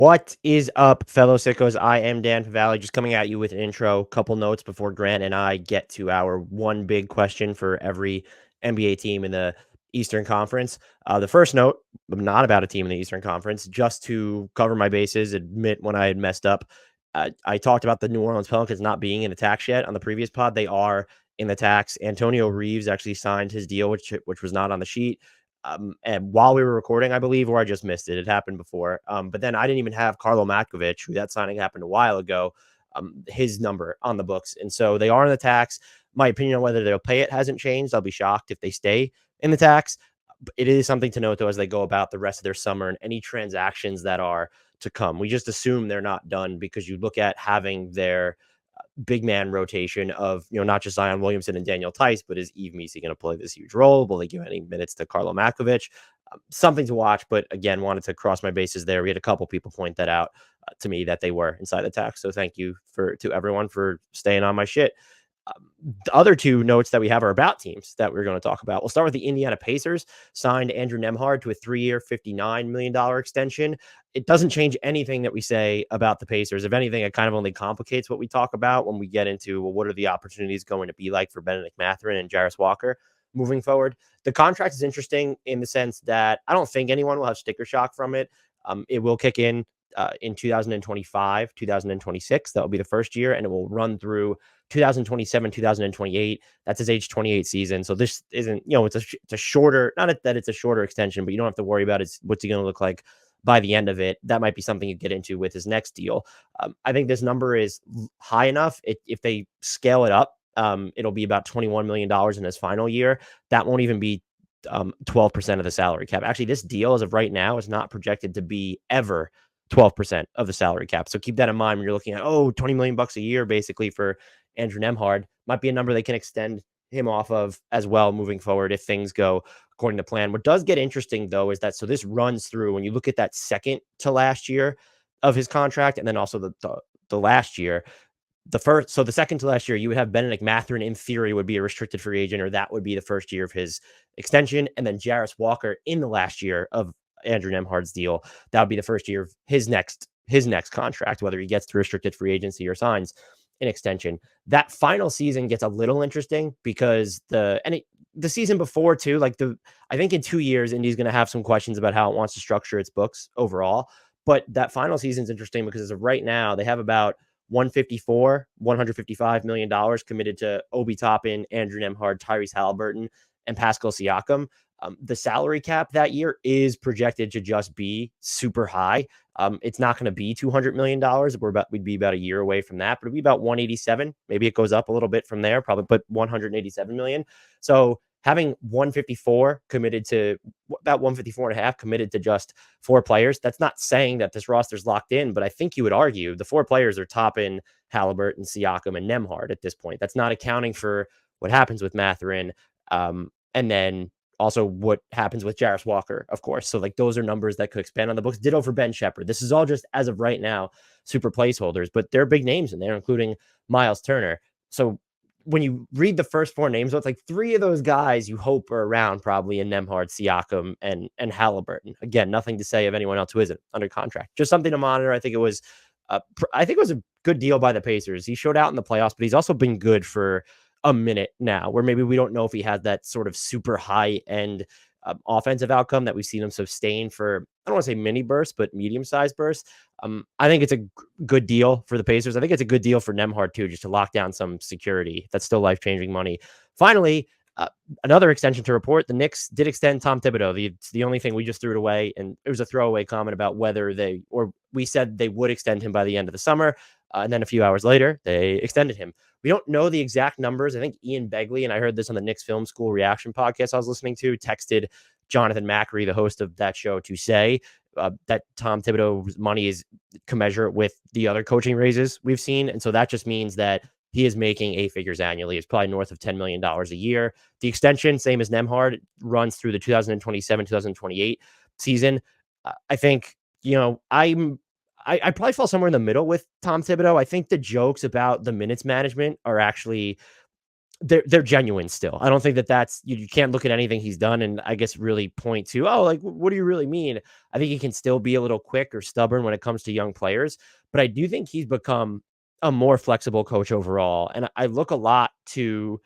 What is up, fellow sickos? I am Dan Valley, just coming at you with an intro, couple notes before Grant and I get to our one big question for every NBA team in the Eastern Conference. The first note, not about a team in the Eastern Conference, just to cover my bases, admit when I had messed up. I talked about the New Orleans Pelicans not being in the tax yet on the previous pod. They are in the tax. Antonio Reeves actually signed his deal, which was not on the sheet. And while we were recording, I believe, or I just missed it. It happened before. But then I didn't even have Carlo Matkovic, who that signing happened a while ago, his number on the books. And so they are in the tax. My opinion on whether they'll pay it hasn't changed. I'll be shocked if they stay in the tax. But it is something to note, though, as they go about the rest of their summer and any transactions that are to come. We just assume they're not done because you look at having their big man rotation of, not just Zion Williamson and Daniel Tice, but is Yves Missi going to play this huge role? Will they give any minutes to Carlo Matkovic? Something to watch, but again, wanted to cross my bases there. We had a couple people point that out to me that they were inside the tax. So thank you to everyone for staying on my shit. The other two notes that we have are about teams that we're going to talk about. We'll start with the Indiana Pacers. Signed Andrew Nembhard to a 3-year, $59 million extension. It doesn't change anything that we say about the Pacers. If anything, it kind of only complicates what we talk about when we get into, well, what are the opportunities going to be like for Benedict Mathurin and Jarris Walker moving forward. The contract is interesting in the sense that I don't think anyone will have sticker shock from it. It will kick in 2025, 2026. That will be the first year, and it will run through 2027, 2028. That's his age 28 season. So this isn't, it's a shorter, not that it's a shorter extension, but you don't have to worry about what's he going to look like by the end of it. That might be something you get into with his next deal. I think this number is high enough. If they scale it up, it'll be about $21 million in his final year. That won't even be 12% of the salary cap. Actually, this deal as of right now is not projected to be ever 12% of the salary cap. So keep that in mind when you're looking at, $20 million a year, basically, for Andrew Nembhard. Might be a number they can extend him off of as well moving forward if things go according to plan. What does get interesting, though, is that so this runs through when you look at that second to last year of his contract, and then also the last year. So the second to last year, you would have Benedict Mathurin in theory would be a restricted free agent, or that would be the first year of his extension. And then Jarris Walker in the last year of Andrew Nembhard's deal, that would be the first year of his next contract, whether he gets to restricted free agency or signs an extension. That final season gets a little interesting because the season before too, I think in 2 years, Indy's going to have some questions about how it wants to structure its books overall. But that final season is interesting because as of right now, they have about $155 million committed to Obi Toppin, Andrew Nembhard, Tyrese Halliburton, and Pascal Siakam. The salary cap that year is projected to just be super high. It's not going to be $200 million. We'd be about a year away from that, but it'd be about 187. Maybe it goes up a little bit from there, probably, but 187 million. So having 154 committed to about 154 and a half committed to just 4 players, that's not saying that this roster's locked in, but I think you would argue the 4 players are Toppin, Halliburton, Siakam, and Nembhard at this point. That's not accounting for what happens with Mathurin. And then also what happens with Jarris Walker, of course. So those are numbers that could expand on the books. Ditto for Ben Shepherd. This is all just as of right now, super placeholders, but they're big names in there, including Miles Turner. So when you read the first 4 names, it's 3 of those guys you hope are around probably in Nembhard, Siakam, and Halliburton. Again, nothing to say of anyone else who isn't under contract. Just something to monitor. I think it was a good deal by the Pacers. He showed out in the playoffs, but he's also been good for a minute now, where maybe we don't know if he has that sort of super high end offensive outcome that we've seen him sustain for, I don't want to say mini bursts, but medium-sized bursts. I think it's a good deal for the Pacers. I think it's a good deal for Nembhard too, just to lock down some security. That's still life-changing money. Finally, another extension to report. The Knicks did extend Tom Thibodeau. The only thing we just threw it away, and it was a throwaway comment about whether we said they would extend him by the end of the summer. And then a few hours later, they extended him. We don't know the exact numbers. I think Ian Begley, and I heard this on the Knicks Film School reaction podcast I was listening to, texted Jonathan Macri, the host of that show, to say that Tom Thibodeau's money is commensurate with the other coaching raises we've seen. And so that just means that he is making 8 figures annually. It's probably north of $10 million a year. The extension, same as Nembhard, runs through the 2027-2028 season. I think, I probably fall somewhere in the middle with Tom Thibodeau. I think the jokes about the minutes management are actually they're genuine still. I don't think that's you can't look at anything he's done and I guess really point to, oh, like what do you really mean? I think he can still be a little quick or stubborn when it comes to young players, but I do think he's become a more flexible coach overall. And I look a lot to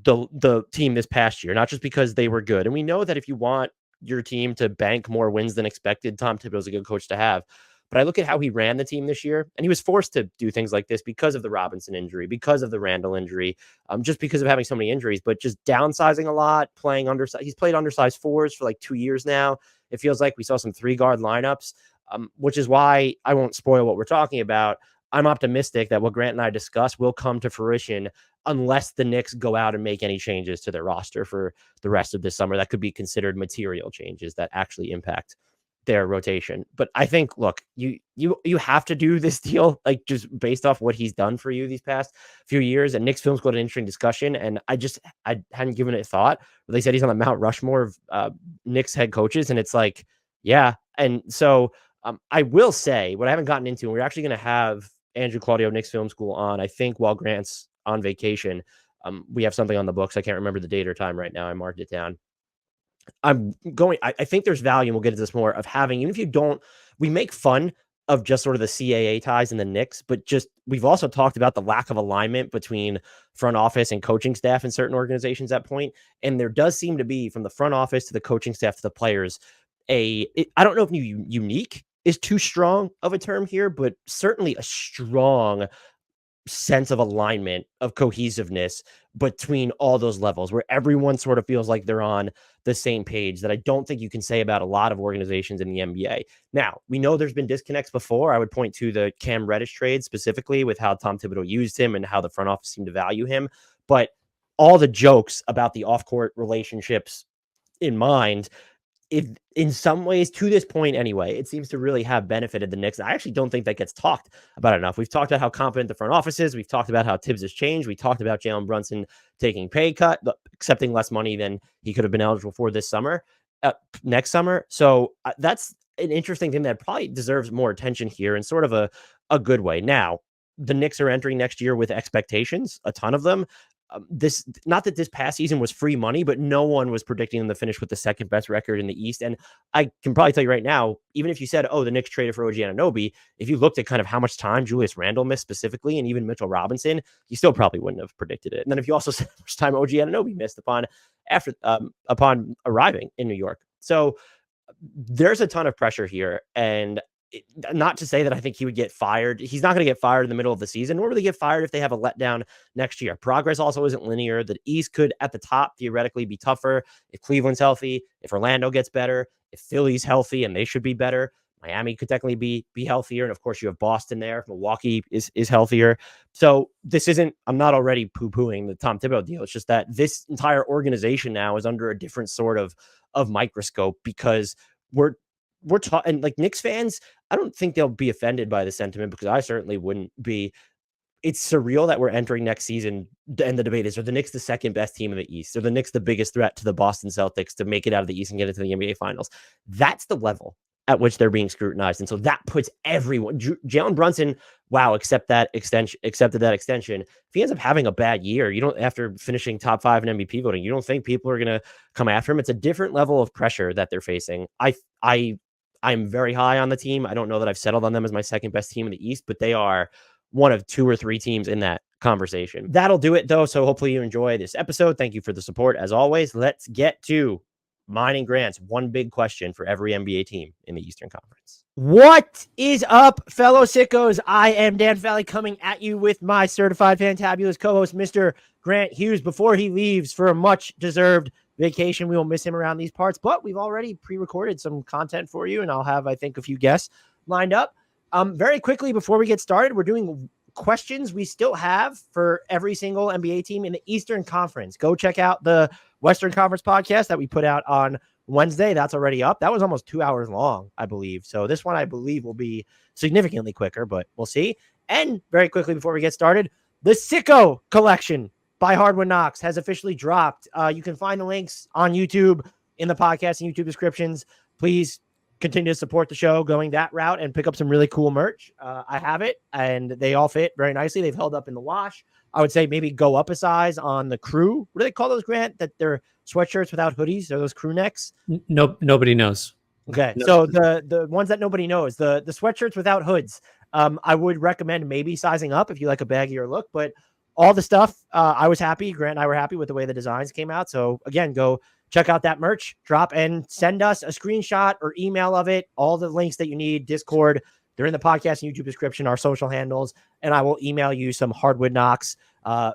the team this past year, not just because they were good. And we know that if you want your team to bank more wins than expected, Tom Thibodeau's a good coach to have. But I look at how he ran the team this year, and he was forced to do things like this because of the Robinson injury, because of the Randall injury, just because of having so many injuries, but just downsizing a lot, playing undersized. He's played undersized fours for like 2 years now. It feels like we saw some 3-guard lineups, which is why I won't spoil what we're talking about. I'm optimistic that what Grant and I discuss will come to fruition unless the Knicks go out and make any changes to their roster for the rest of this summer that could be considered material changes that actually impact their rotation. But I think, look, you have to do this deal, like just based off what he's done for you these past few years. And Knicks film's got an interesting discussion, and I hadn't given it a thought. They said he's on the Mount Rushmore of Knicks head coaches, and it's like, yeah. And so I will say what I haven't gotten into, and we're actually going to have Andrew Claudio, Knicks Film School, on, I think, while Grant's on vacation. We have something on the books. I can't remember the date or time right now. I marked it down. I think there's value, and we'll get into this more, of having, even if you don't, we make fun of just sort of the CAA ties in the Knicks, but just, we've also talked about the lack of alignment between front office and coaching staff in certain organizations at point. And there does seem to be, from the front office to the coaching staff to the players, I don't know if unique is too strong of a term here, but certainly a strong sense of alignment, of cohesiveness between all those levels, where everyone sort of feels like they're on the same page, that I don't think you can say about a lot of organizations in the NBA. Now, we know there's been disconnects before. I would point to the Cam Reddish trade specifically, with how Tom Thibodeau used him and how the front office seemed to value him. But all the jokes about the off-court relationships in mind, if in some ways, to this point anyway, it seems to really have benefited the Knicks. I actually don't think that gets talked about enough. We've talked about how confident the front office is. We've talked about how Tibbs has changed. We talked about Jalen Brunson taking pay cut, accepting less money than he could have been eligible for this summer, next summer. So that's an interesting thing that probably deserves more attention here in sort of a good way. Now, the Knicks are entering next year with expectations, a ton of them. Not that this past season was free money, but no one was predicting them to finish with the second best record in the East. And I can probably tell you right now, even if you said, oh, the Knicks traded for OG Anunoby, if you looked at kind of how much time Julius Randle missed specifically, and even Mitchell Robinson, you still probably wouldn't have predicted it. And then if you also said how much time OG Anunoby missed upon arriving in New York. So there's a ton of pressure here. And not to say that I think he would get fired. He's not going to get fired in the middle of the season, nor will they get fired if they have a letdown next year. Progress also isn't linear. The East could, at the top, theoretically be tougher if Cleveland's healthy, if Orlando gets better, if Philly's healthy, and they should be better. Miami could technically be healthier. And of course, you have Boston there. Milwaukee is healthier. So this isn't, I'm not already poo-pooing the Tom Thibodeau deal. It's just that this entire organization now is under a different sort of microscope, because we're talking, like, Knicks fans, I don't think they'll be offended by the sentiment, because I certainly wouldn't be. It's surreal that we're entering next season, and the debate is, are the Knicks the second best team in the East? Are the Knicks the biggest threat to the Boston Celtics to make it out of the East and get into the NBA Finals? That's the level at which they're being scrutinized. And so that puts everyone, Jalen Brunson, accepted that extension. If he ends up having a bad year, after finishing top 5 in MVP voting, you don't think people are going to come after him? It's a different level of pressure that they're facing. I'm very high on the team. I don't know that I've settled on them as my second best team in the East, but they are one of 2 or 3 teams in that conversation. That'll do it, though. So hopefully you enjoy this episode. Thank you for the support, as always. Let's get to mine and Grant's one big question for every NBA team in the Eastern Conference. What is up, fellow sickos? I am Dan Valley, coming at you with my certified fantabulous co-host, Mr. Grant Hughes, before he leaves for a much-deserved vacation. We will miss him around these parts, but we've already pre-recorded some content for you, and I'll have, I think, a few guests lined up. Very quickly, before we get started, we're doing questions we still have for every single NBA team in the Eastern Conference. Go check out the Western Conference podcast that we put out on Wednesday. That's already up. That was almost 2 hours long, I believe. So this one, I believe, will be significantly quicker, but we'll see. And very quickly, before we get started, the Sicko Collection by HardwoodKnocks has officially dropped. You can find the links on YouTube, in the podcast and YouTube descriptions. Please continue to support the show going that route and pick up some really cool merch. I have it, and they all fit very nicely. They've held up in the wash. I would say maybe go up a size on the crew. What do they call those, Grant? That they're sweatshirts without hoodies? Are those crew necks? No, nobody knows. Okay, No. so the ones that nobody knows, the sweatshirts without hoods. I would recommend maybe sizing up if you like a baggier look, but all the stuff, I was happy. Grant and I were happy with the way the designs came out. So again, go check out that merch drop and send us a screenshot or email of it. All the links that you need, Discord, they're in the podcast and YouTube description, our social handles, and I will email you some Hardwood Knocks,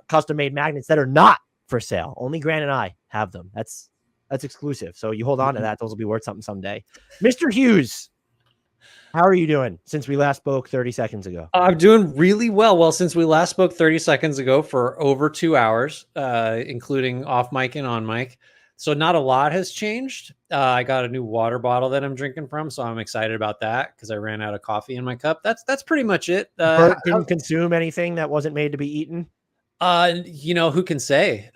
custom made magnets that are not for sale. Only Grant and I have them. That's exclusive. So you hold on to that. Those will be worth something someday. Mr. Hughes, how are you doing since we last spoke 30 seconds ago? I'm doing really well. Well, since we last spoke 30 seconds ago for over 2 hours, including off mic and on mic. So not a lot has changed. I got a new water bottle that I'm drinking from, so I'm excited about that because I ran out of coffee in my cup. That's pretty much it. Bert didn't consume anything that wasn't made to be eaten? Who can say?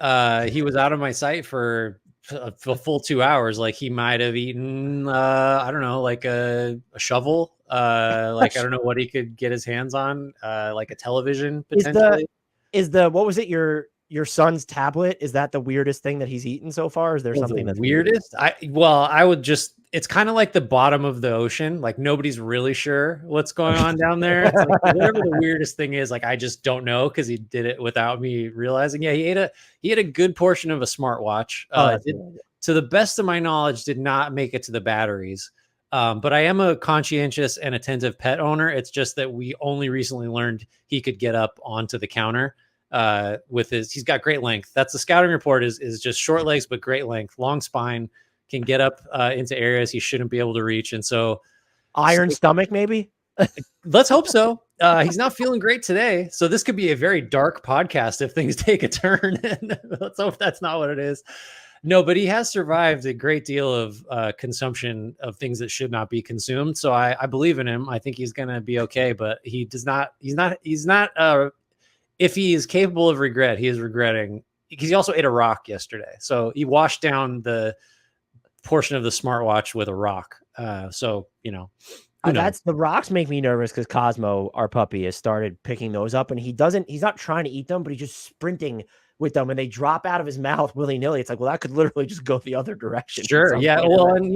He was out of my sight for a full 2 hours. Like he might have eaten, I don't know, like a shovel. Like I don't know what he could get his hands on. Like a television potentially. Is the what was it? Your son's tablet? Is that the weirdest thing that he's eaten so far? Is there something that's weirdest? I would just. It's kind of like the bottom of the ocean. Like nobody's really sure what's going on down there. It's like, whatever the weirdest thing is, like I just don't know because he did it without me realizing. Yeah, he ate a good portion of a smartwatch. To the best of my knowledge, did not make it to the batteries. But I am a conscientious and attentive pet owner. It's just that we only recently learned he could get up onto the counter with he's got great length. That's the scouting report is just short legs, but great length, long spine. Can get up into areas he shouldn't be able to reach. And so iron stomach, maybe. Let's hope so. He's not feeling great today. So this could be a very dark podcast if things take a turn. Let's hope that's not what it is. No, but he has survived a great deal of consumption of things that should not be consumed. So I believe in him. I think he's going to be okay, but he's not, if he is capable of regret, he is regretting because he also ate a rock yesterday. So he washed down the portion of the smartwatch with a rock. So, that's the rocks make me nervous because Cosmo, our puppy, has started picking those up and he's not trying to eat them, but he's just sprinting with them and they drop out of his mouth willy-nilly. It's like, well, that could literally just go the other direction. Sure. Yeah. Well, and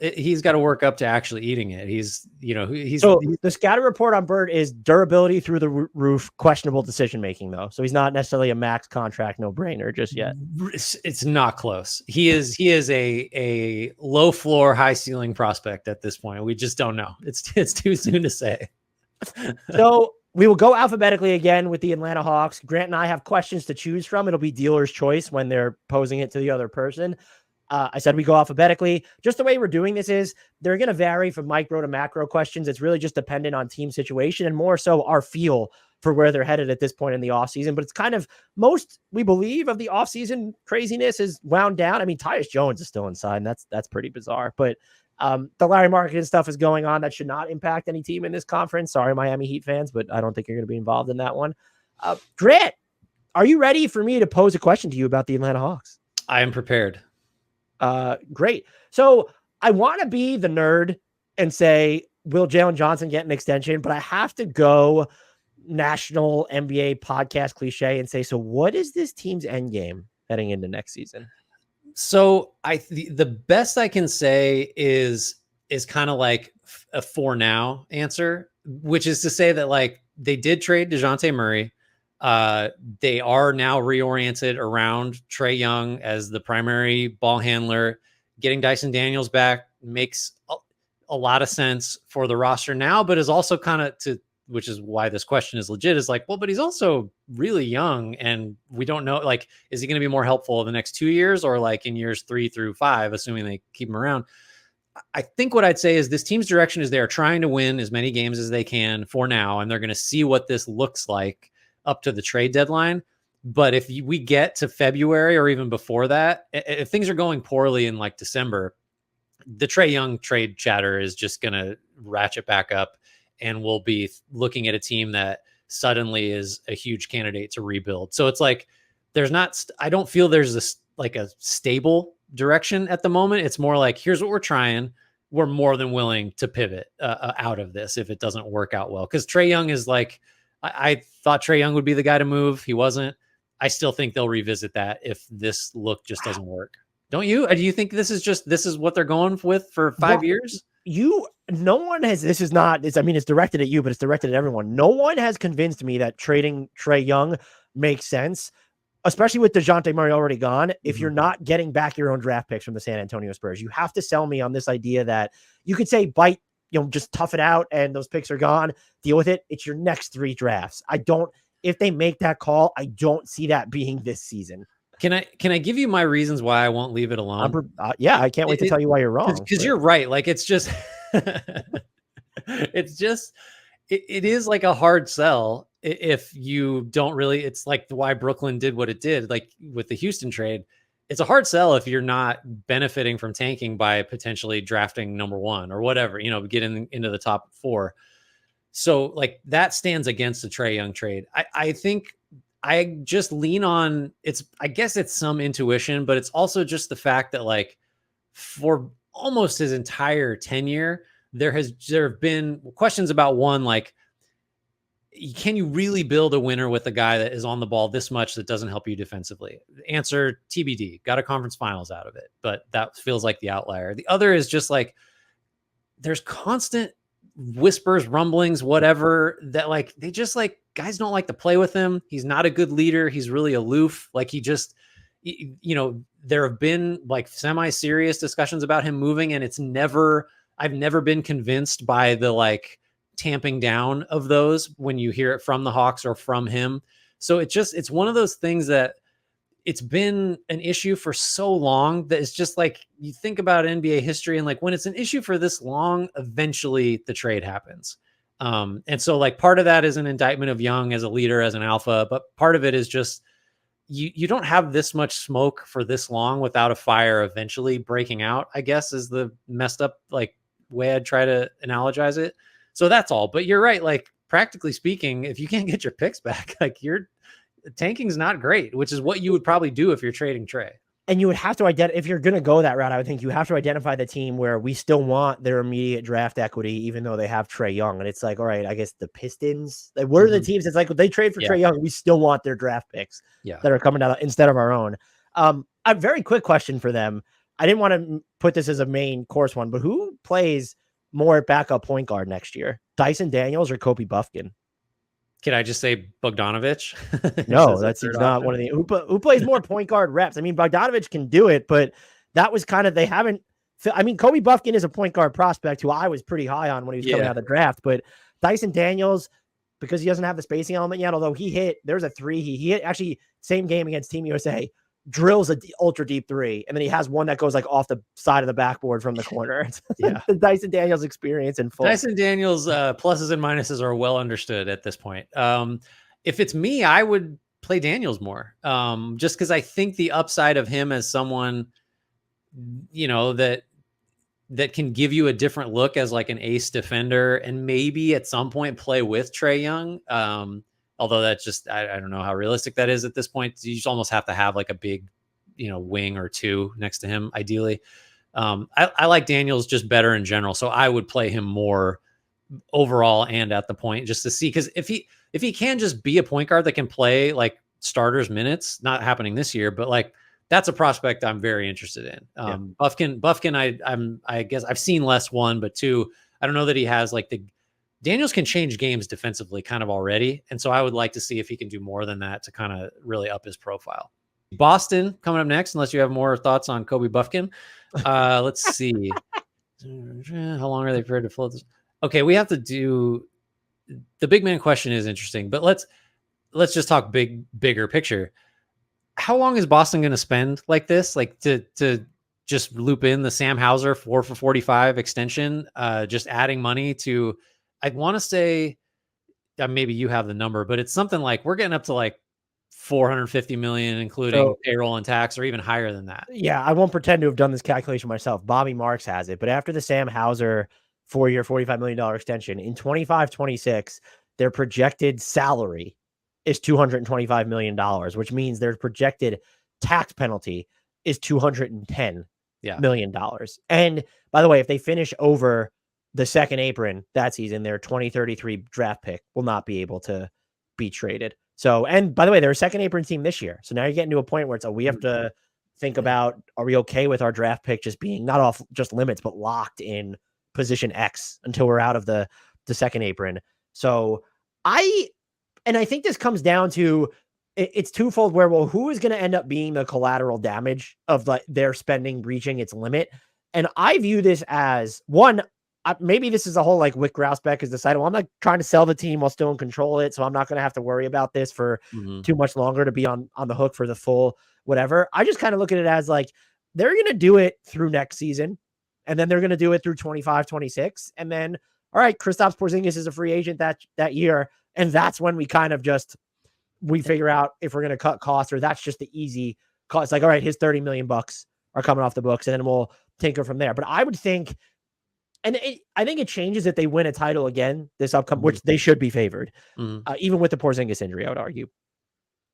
he's got to work up to actually eating it. The scatter report on Bird is durability through the roof, questionable decision-making though. So he's not necessarily a max contract, no brainer just yet. It's not close. He is a low floor, high ceiling prospect at this point. We just don't know. It's too soon to say. So we will go alphabetically again with the Atlanta Hawks. Grant and I have questions to choose from. It'll be dealer's choice when they're posing it to the other person. I said we go alphabetically. Just the way we're doing this is they're going to vary from micro to macro questions. It's really just dependent on team situation and more so our feel for where they're headed at this point in the offseason. But it's kind of most, we believe, of the offseason craziness is wound down. I mean, Tyus Jones is still inside, and that's pretty bizarre. But the Larry Marketing stuff is going on. That should not impact any team in this conference. Sorry, Miami Heat fans, but I don't think you're going to be involved in that one. Grant, are you ready for me to pose a question to you about the Atlanta Hawks? I am prepared. Great. So I want to be the nerd and say, will Jalen Johnson get an extension? But I have to go national NBA podcast cliche and say, so what is this team's end game heading into next season? So the best I can say is kind of like a for now answer, which is to say that like they did trade DeJounte Murray. They are now reoriented around Trae Young as the primary ball handler. Getting Dyson Daniels back makes a lot of sense for the roster now, but is also kind of which is why this question is legit, is like, well, but he's also really young and we don't know, like, is he going to be more helpful in the next 2 years or like in years 3 through 5, assuming they keep him around? I think what I'd say is this team's direction is they are trying to win as many games as they can for now. And they're going to see what this looks like up to the trade deadline. But if we get to February or even before that, if things are going poorly in like December, the Trae Young trade chatter is just going to ratchet back up. And we'll be looking at a team that suddenly is a huge candidate to rebuild. So it's like, I don't feel there's a stable direction at the moment. It's more like, here's what we're trying. we're more than willing to pivot out of this if it doesn't work out well. Because Trae Young is like, I thought Trae Young would be the guy to move. He wasn't. I still think they'll revisit that if this look just doesn't work. Don't you? Do you think this is what they're going with for 5 years? No one has, this is not, I mean, it's directed at you, but it's directed at everyone. No one has convinced me that trading Trae Young makes sense, especially with DeJounte Murray already gone. If you're not getting back your own draft picks from the San Antonio Spurs, you have to sell me on this idea that you could say bite, just tough it out and those picks are gone, deal with it. It's your next 3 drafts. If they make that call, I don't see that being this season. Can I give you my reasons why I won't leave it alone? Yeah, I can't wait to tell you why you're wrong. Because you're right. Like, it's just, it is like a hard sell if you don't really, it's like why Brooklyn did what it did, like with the Houston trade. It's a hard sell if you're not benefiting from tanking by potentially drafting number 1 or whatever, getting into the top 4. So like that stands against the Trae Young trade. I think I just lean on I guess it's some intuition, but it's also just the fact that like for almost his entire tenure, there have been questions about one, like, can you really build a winner with a guy that is on the ball this much that doesn't help you defensively? Answer TBD. Got a conference finals out of it, but that feels like the outlier. The other is just like there's constant whispers, rumblings, whatever, that like they just like guys don't like to play with him. He's not a good leader. He's really aloof. Like he just, there have been like semi-serious discussions about him moving, and I've never been convinced by the like tamping down of those when you hear it from the Hawks or from him. So it's one of those things that it's been an issue for so long that it's just like, you think about NBA history and like when it's an issue for this long, eventually the trade happens. And so like part of that is an indictment of Young as a leader, as an alpha, but part of it is just, you don't have this much smoke for this long without a fire eventually breaking out, I guess, is the messed up like way I'd try to analogize it. So that's all. But you're right. Like practically speaking, if you can't get your picks back, like tanking's not great, which is what you would probably do if you're trading Trae. And you would have to identify, if you're going to go that route, I would think you have to identify the team where we still want their immediate draft equity, even though they have Trae Young. And it's like, all right, I guess the Pistons, like, what are the teams? It's like, they trade for Trae Young, we still want their draft picks that are coming out instead of our own. A very quick question for them. I didn't want to put this as a main course one, but who plays more at backup point guard next year? Dyson Daniels or Kobe Buffkin? Can I just say Bogdanovich? No, that's not one of the who plays more point guard reps. I mean, Bogdanovich can do it, but that was kind of, they haven't. I mean, Kobe Buffkin is a point guard prospect who I was pretty high on when he was coming out of the draft, but Dyson Daniels, because he doesn't have the spacing element yet, although there's a 3 he hit actually same game against Team USA, drills a ultra deep 3, and then he has one that goes like off the side of the backboard from the corner. The Dyson Daniels experience in full. Dyson Daniels pluses and minuses are well understood at this point. If it's me, I would play Daniels more, just because I think the upside of him as someone, that can give you a different look as like an ace defender, and maybe at some point play with Trae Young. Although that's just, I don't know how realistic that is at this point. You just almost have to have like a big, wing or 2 next to him, ideally. I like Daniels just better in general. So I would play him more overall and at the point, just to see. Because if he can just be a point guard that can play like starters minutes, not happening this year, but like that's a prospect I'm very interested in. Buffkin, I guess I've seen less, 1, but 2, I don't know that he has like Daniels can change games defensively kind of already. And so I would like to see if he can do more than that to kind of really up his profile. Boston coming up next, unless you have more thoughts on Kobe Buffkin. Let's see. How long are they prepared to float this? Okay, we have to do the big man question is interesting, but let's just talk bigger picture. How long is Boston going to spend like this? Like to just loop in the Sam Hauser 4 for 45 extension, just adding money to, I want to say, maybe you have the number, but it's something like we're getting up to like 450 million, including payroll and tax, or even higher than that. Yeah, I won't pretend to have done this calculation myself. Bobby Marks has it, but after the Sam Hauser 4-year, $45 million extension in 25-26, their projected salary is $225 million, which means their projected tax penalty is $210 Yeah. million. And by the way, if they finish over the second apron that season, their 2033 draft pick will not be able to be traded. So, and by the way, they're a second apron team this year. So now you're getting to a point where it's, we have to think about, are we okay with our draft pick just being not off just limits, but locked in position X until we're out of the second apron. So I think this comes down to, it's twofold where, well, who is going to end up being the collateral damage of like their spending reaching its limit? And I view this as one, maybe this is a whole like Wick Grousbeck has decided, well, I'm not trying to sell the team while still in control it. So I'm not going to have to worry about this for too much longer to be on the hook for the full whatever. I just kind of look at it as like, they're going to do it through next season. And then they're going to do it through 25, 26. And then, all right, Kristaps Porzingis is a free agent that year. And that's when we kind of just, we figure out if we're going to cut costs, or that's just the easy cost. Like, all right, his $30 million are coming off the books, and then we'll tinker from there. But I would think, and I think it changes if they win a title again this upcoming, which they should be favored, even with the Porzingis injury, I would argue.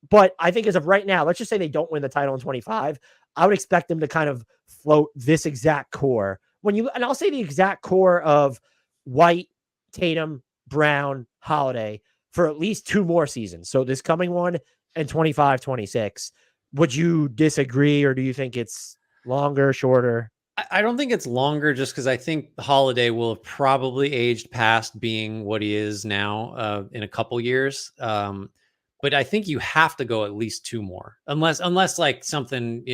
But I think as of right now, let's just say they don't win the title in 25. I would expect them to kind of float this exact core. And I'll say the exact core of White, Tatum, Brown, Holiday for at least 2 more seasons. So this coming one and 25, 26. Would you disagree, or do you think it's longer, shorter? I don't think it's longer, just because I think Holiday will have probably aged past being what he is now in a couple years. But I think you have to go at least 2 more, unless like something,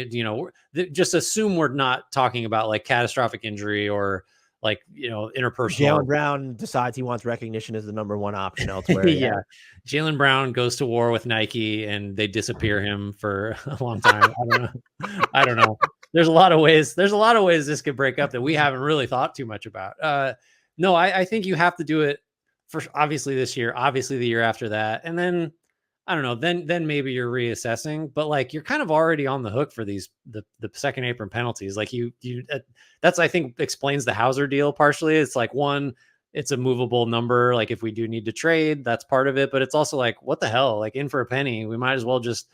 just assume we're not talking about like catastrophic injury or like, interpersonal. Jaylen Brown decides he wants recognition as the number 1 option elsewhere. Yeah. Jaylen Brown goes to war with Nike and they disappear him for a long time. I don't know. There's a lot of ways this could break up that we haven't really thought too much about. No, I think you have to do it for obviously this year, obviously the year after that. And then I don't know, then maybe you're reassessing, but like you're kind of already on the hook for the second apron penalties. Like that's, I think, explains the Hauser deal partially. It's like, one, it's a movable number. Like if we do need to trade, that's part of it. But it's also like, what the hell? Like, in for a penny, we might as well just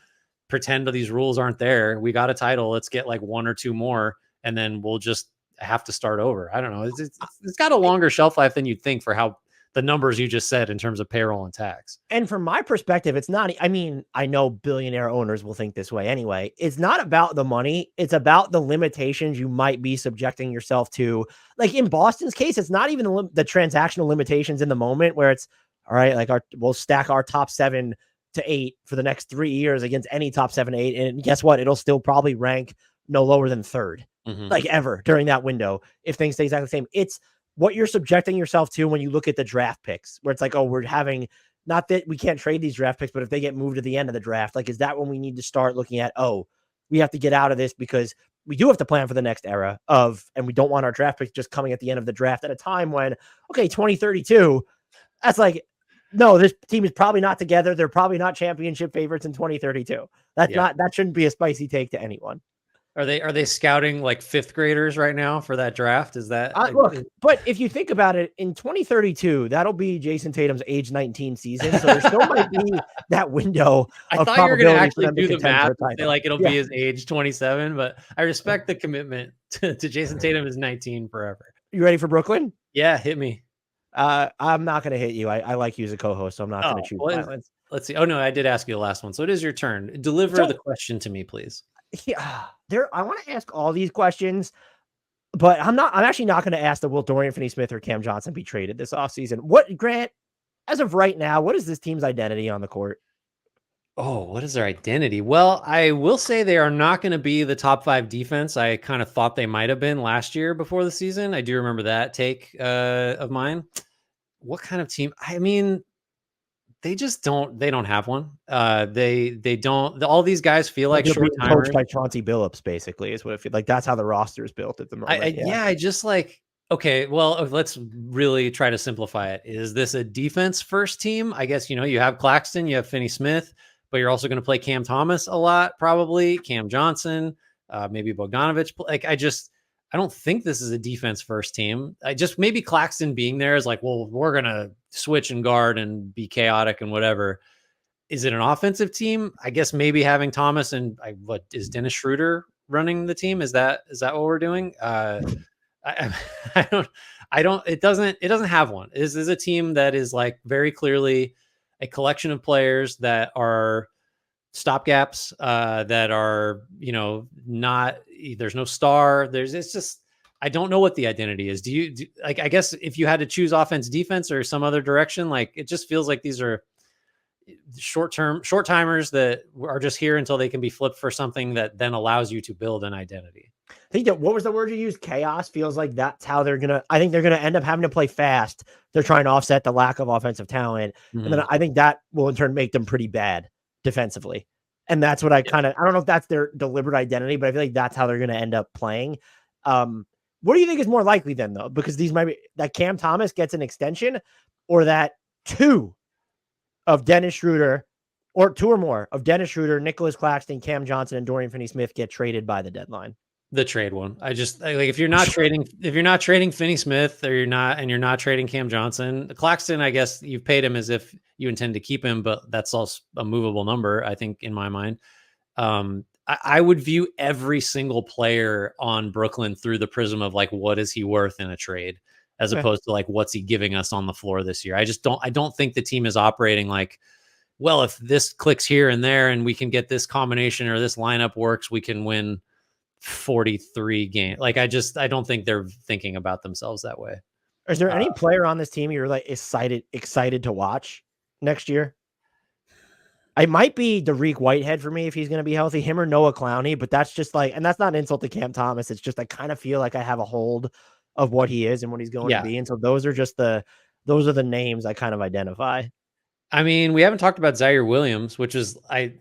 pretend that these rules aren't there. We got a title. Let's get like 1 or 2 more, and then we'll just have to start over. I don't know. It's got a longer shelf life than you'd think for how the numbers you just said in terms of payroll and tax. And from my perspective, it's not, I mean, I know billionaire owners will think this way anyway. It's not about the money. It's about the limitations you might be subjecting yourself to. Like in Boston's case, it's not even the transactional limitations in the moment where it's, all right, like we'll stack our top 7 to 8 for the next 3 years against any top 7 to 8. And guess what? It'll still probably rank no lower than 3rd, like ever during that window, if things stay exactly the same. It's what you're subjecting yourself to when you look at the draft picks, where it's like, oh, we're having, not that we can't trade these draft picks, but if they get moved to the end of the draft, like, is that when we need to start looking at, oh, we have to get out of this because we do have to plan for the next era and we don't want our draft picks just coming at the end of the draft at a time when, okay, 2032, that's like, no, this team is probably not together. They're probably not championship favorites in 2032. That shouldn't be a spicy take to anyone. Are they scouting like 5th graders right now for that draft? Is that look? But if you think about it, in 2032, that'll be Jason Tatum's age 19 season. So there still might be that window. I thought you were going to actually do the math. Say like it'll be his age 27, but I respect the commitment to Jason Tatum is 19 forever. You ready for Brooklyn? Yeah, hit me. I'm not going to hit you. I like you as a co-host, so I'm not going to choose violence. Let's see. Oh no, I did ask you the last one, so it is your turn. Deliver the question to me, please. Yeah, I want to ask all these questions, but I'm actually not going to ask that will Dorian Finney-Smith or Cam Johnson be traded this offseason. What, Grant, as of right now, what is this team's identity on the court? Oh, what is their identity? Well, I will say they are not going to be the top 5 defense. I kind of thought they might have been last year before the season. I do remember that take of mine. What kind of team? I mean, they don't have one. They don't. All these guys feel like short timers. Coached by Chauncey Billups, basically, is what it feels like. That's how the roster is built at the moment. I just like, okay, well, let's really try to simplify it. Is this a defense first team? I guess, you have Claxton, you have Finney-Smith, but you're also going to play Cam Thomas a lot, probably Cam Johnson, maybe Bogdanovich. Like, I don't think this is a defense first team. Maybe Claxton being there is like, well, we're going to switch and guard and be chaotic and whatever. Is it an offensive team? I guess maybe having Thomas and what is Dennis Schroeder running the team? Is that what we're doing? I, I don't. It doesn't have one. This is a team that is like very clearly a collection of players that are stopgaps, that are, not, there's no star. It's just, I don't know what the identity is. Like, I guess if you had to choose offense, defense, or some other direction, like, it just feels like these are short timers that are just here until they can be flipped for something that then allows you to build an identity. I think that, what was the word you used? Chaos feels like that's how I think they're going to end up having to play fast. They're trying to offset the lack of offensive talent. Mm-hmm. And then I think that will in turn make them pretty bad defensively. And that's what I don't know if that's their deliberate identity, but I feel like that's how they're going to end up playing. What do you think is more likely then, though? Because these might be that Cam Thomas gets an extension, or that two of Dennis Schroeder, or two or more of Dennis Schroeder, Nicholas Claxton, Cam Johnson, and Dorian Finney-Smith get traded by the deadline. The trade one. Like, if you're not trading Finney-Smith, or you're not trading Cam Johnson, Claxton, I guess you've paid him as if you intend to keep him, but that's also a movable number, I think, in my mind. I would view every single player on Brooklyn through the prism of like, what is he worth in a trade, as opposed to like, what's he giving us on the floor this year? I don't think the team is operating like, well, if this clicks here and there and we can get this combination or this lineup works, we can win 43 games. Like, I don't think they're thinking about themselves that way. Is there any player on this team you're like excited to watch next year? It might be Dariq Whitehead for me if he's going to be healthy, him or Noah Clowney, but that's just like, and that's not an insult to Cam Thomas. It's just, I kind of feel like I have a hold of what he is and what he's going to be. And so those are the names I kind of identify. I mean, we haven't talked about Zaire Williams, which is, that's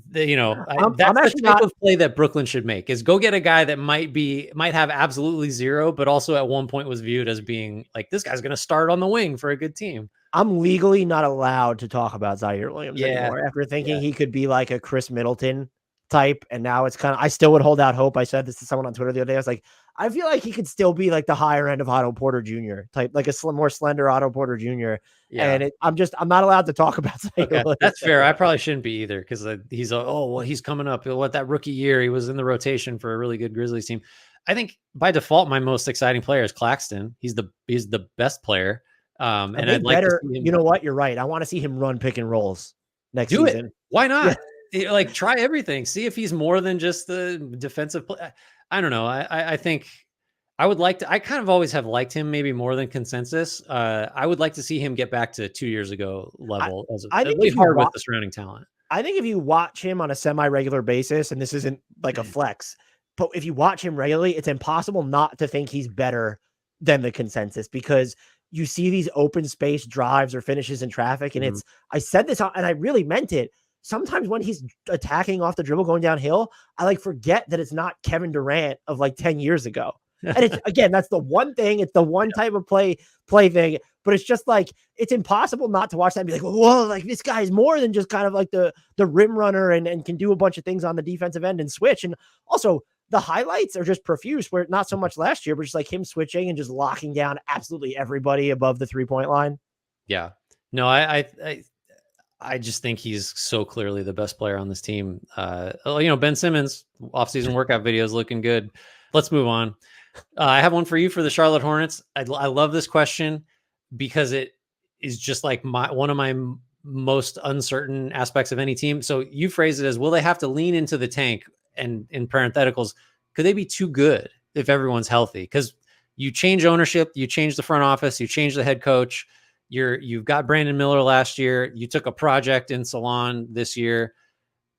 the type of play that Brooklyn should make, is go get a guy that might have absolutely zero, but also at one point was viewed as being like, this guy's going to start on the wing for a good team. I'm legally not allowed to talk about Zaire Williams anymore after thinking he could be like a Chris Middleton type. And now it's kind of, I still would hold out hope. I said this to someone on Twitter the other day. I was like, I feel like he could still be like the higher end of Otto Porter Jr. type, like a more slender Otto Porter Jr. Yeah. And I'm not allowed to talk about Zaire Williams. That's fair. I probably shouldn't be either, because he's coming up. What, that rookie year, he was in the rotation for a really good Grizzlies team. I think by default, my most exciting player is Claxton. He's the best player. And I'd like to see him. You know what? You're right. I want to see him run pick and rolls next season. Why not? Yeah. Like, try everything. See if he's more than just the defensive play. I don't know. I think I would like to. I kind of always have liked him, maybe more than consensus. I would like to see him get back to 2 years ago level. I think it's hard with the surrounding talent. I think if you watch him on a semi-regular basis, and this isn't like a flex, but if you watch him regularly, it's impossible not to think he's better than the consensus, because you see these open space drives or finishes in traffic. And I said this and I really meant it. Sometimes when he's attacking off the dribble, going downhill, I like forget that it's not Kevin Durant of like 10 years ago. And it's, again, that's the one thing. It's the one type of play thing, but it's just like, it's impossible not to watch that and be like, whoa, like this guy is more than just kind of like the rim runner and can do a bunch of things on the defensive end and switch. And also, the highlights are just profuse, where not so much last year, but just like him switching and just locking down absolutely everybody above the 3-point line. Yeah, no, I just think he's so clearly the best player on this team. Ben Simmons offseason workout videos looking good. Let's move on. I have one for you for the Charlotte Hornets. I love this question because it is just like one of my most uncertain aspects of any team. So you phrase it as, will they have to lean into the tank? And in parentheticals, could they be too good if everyone's healthy? Because you change ownership, you change the front office, you change the head coach. You've got Brandon Miller last year. You took a project in Salon this year.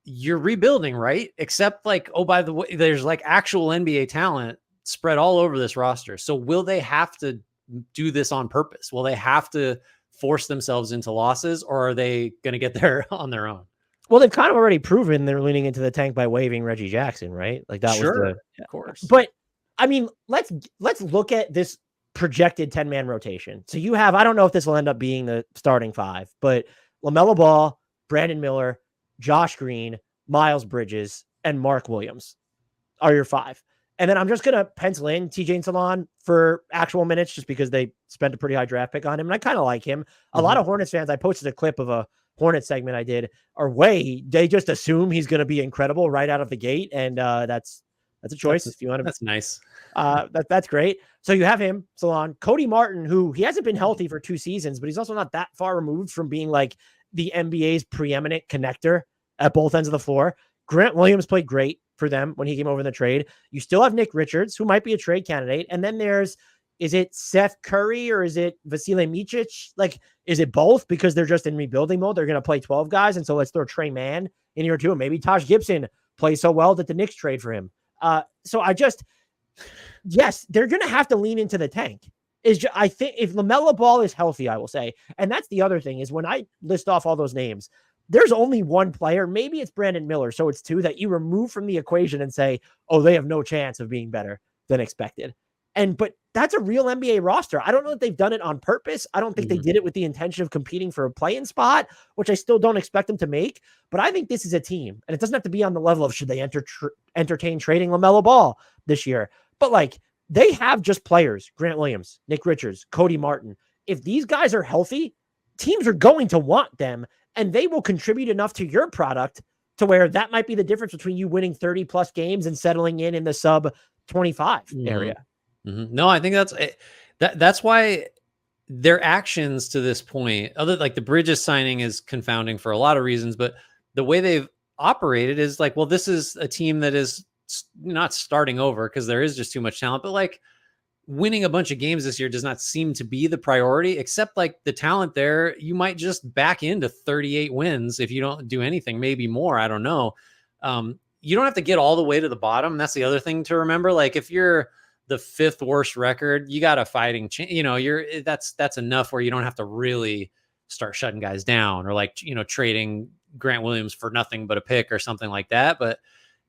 You're rebuilding, right? Except like, oh, by the way, there's like actual NBA talent spread all over this roster. So will they have to do this on purpose? Will they have to force themselves into losses, or are they going to get there on their own? Well, they've kind of already proven they're leaning into the tank by waiving Reggie Jackson, right? Like that was of course. But I mean, let's look at this projected 10-man rotation. So you have, I don't know if this will end up being the starting 5, but LaMelo Ball, Brandon Miller, Josh Green, Miles Bridges, and Mark Williams are your 5. And then I'm just going to pencil in TJ and Salon for actual minutes, just because they spent a pretty high draft pick on him. And I kind of like him. A lot of Hornets fans, I posted a clip of a Hornet segment I did, they just assume he's going to be incredible right out of the gate. And that's That's a choice if you want to. That's nice. That's great. So you have him, Salon, Cody Martin, who he hasn't been healthy for 2 seasons, but he's also not that far removed from being like the NBA's preeminent connector at both ends of the floor. Grant Williams played great for them when he came over in the trade. You still have Nick Richards, who might be a trade candidate. And then is it Seth Curry or is it Vasilij Micic? Like, is it both? Because they're just in rebuilding mode. They're going to play 12 guys. And so let's throw Trey Mann in here too. And maybe Taj Gibson plays so well that the Knicks trade for him. Yes, they're going to have to lean into the tank. I think if LaMelo Ball is healthy, I will say, and that's the other thing is when I list off all those names, there's only one player, maybe it's Brandon Miller, so it's 2 that you remove from the equation and say, oh, they have no chance of being better than expected. But that's a real NBA roster. I don't know if they've done it on purpose. I don't think they did it with the intention of competing for a play-in spot, which I still don't expect them to make. But I think this is a team, and it doesn't have to be on the level of should they entertain trading LaMelo Ball this year. But like they have just players, Grant Williams, Nick Richards, Cody Martin. If these guys are healthy, teams are going to want them, and they will contribute enough to your product to where that might be the difference between you winning 30 plus games and settling in the sub 25 area. No, I think that's why their actions to this point, other like the Bridges signing is confounding for a lot of reasons, but the way they've operated is like, well, this is a team that is not starting over because there is just too much talent, but like winning a bunch of games this year does not seem to be the priority, except like the talent there, you might just back into 38 wins if you don't do anything, maybe more. I don't know. You don't have to get all the way to the bottom. That's the other thing to remember. Like if you're the 5th worst record, you got a fighting chance. That's enough where you don't have to really start shutting guys down or like, trading Grant Williams for nothing but a pick or something like that. But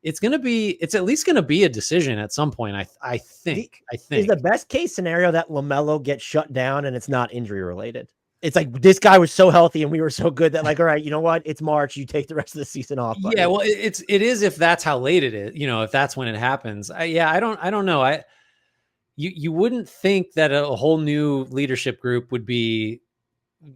it's at least going to be a decision at some point. I think is the best case scenario that LaMelo gets shut down and it's not injury related. It's like this guy was so healthy and we were so good that like, all right, you know what? It's March. You take the rest of the season off. Buddy. Yeah. Well, it is if that's how late it is, if that's when it happens. I don't know. You wouldn't think that a whole new leadership group would be,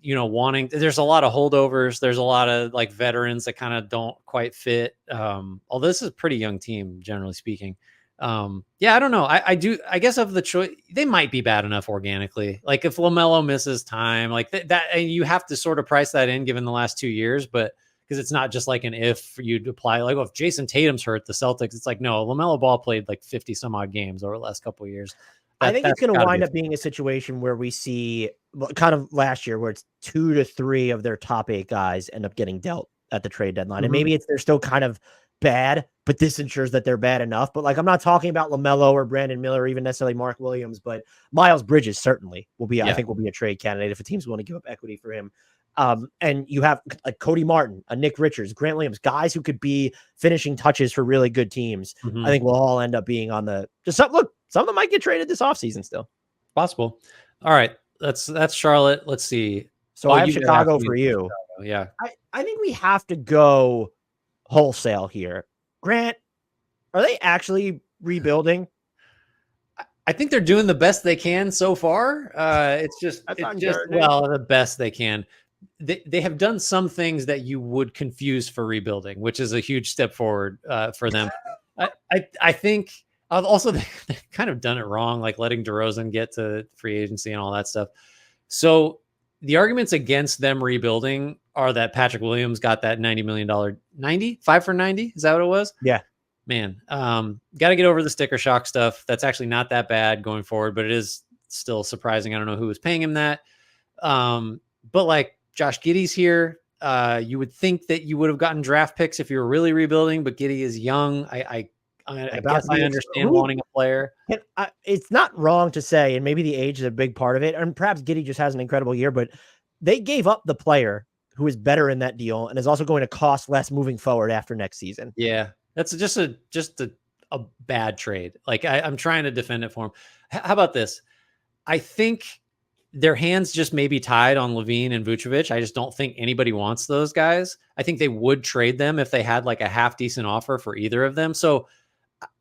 wanting, there's a lot of holdovers. There's a lot of like veterans that kind of don't quite fit. Although this is a pretty young team, generally speaking. I don't know. I guess of the choice, they might be bad enough organically. Like if LaMelo misses time like that, and you have to sort of price that in given the last 2 years, but because it's not just like an if you'd apply, like, if Jason Tatum's hurt the Celtics, it's like, no, LaMelo Ball played like 50 some odd games over the last couple of years. I think it's going to wind up being a situation where we see kind of last year where it's 2 to 3 of their top 8 guys end up getting dealt at the trade deadline. And maybe they're still kind of bad, but this ensures that they're bad enough. But like, I'm not talking about LaMelo or Brandon Miller, or even necessarily Mark Williams, but Miles Bridges certainly will be, I think will be a trade candidate if a team's willing to give up equity for him. And you have like Cody Martin, a Nick Richards, Grant Williams, guys who could be finishing touches for really good teams. I think we'll all end up being on some of them might get traded this offseason still. Possible. All right. That's Charlotte. Let's see. So I have Chicago for you. Chicago. Yeah. I think we have to go wholesale here. Grant, are they actually rebuilding? I think they're doing the best they can so far. The best they can. They have done some things that you would confuse for rebuilding, which is a huge step forward for them. I think also they've kind of done it wrong, like letting DeRozan get to free agency and all that stuff. So the arguments against them rebuilding are that Patrick Williams got that $90 million, 5 for 90. Is that what it was? Yeah. Man, got to get over the sticker shock stuff. That's actually not that bad going forward, but it is still surprising. I don't know who was paying him that. But like Josh Giddey's here. You would think that you would have gotten draft picks if you were really rebuilding, but Giddey is young. I guess I understand wanting a player. It's not wrong to say, and maybe the age is a big part of it, and perhaps Giddey just has an incredible year, but they gave up the player who is better in that deal and is also going to cost less moving forward after next season. Yeah. That's just a bad trade. Like I'm trying to defend it for him. How about this? I think their hands just may be tied on Levine and Vucevic. I just don't think anybody wants those guys. I think they would trade them if they had like a half decent offer for either of them. So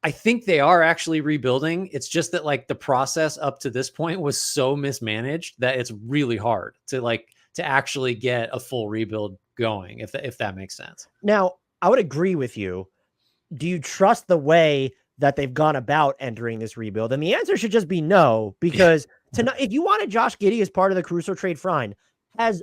I think they are actually rebuilding. It's just that like the process up to this point was so mismanaged that it's really hard to actually get a full rebuild going, if that makes sense. Now, I would agree with you. Do you trust the way that they've gone about entering this rebuild? And the answer should just be no, because if you wanted Josh Giddey as part of the Caruso trade, fine. As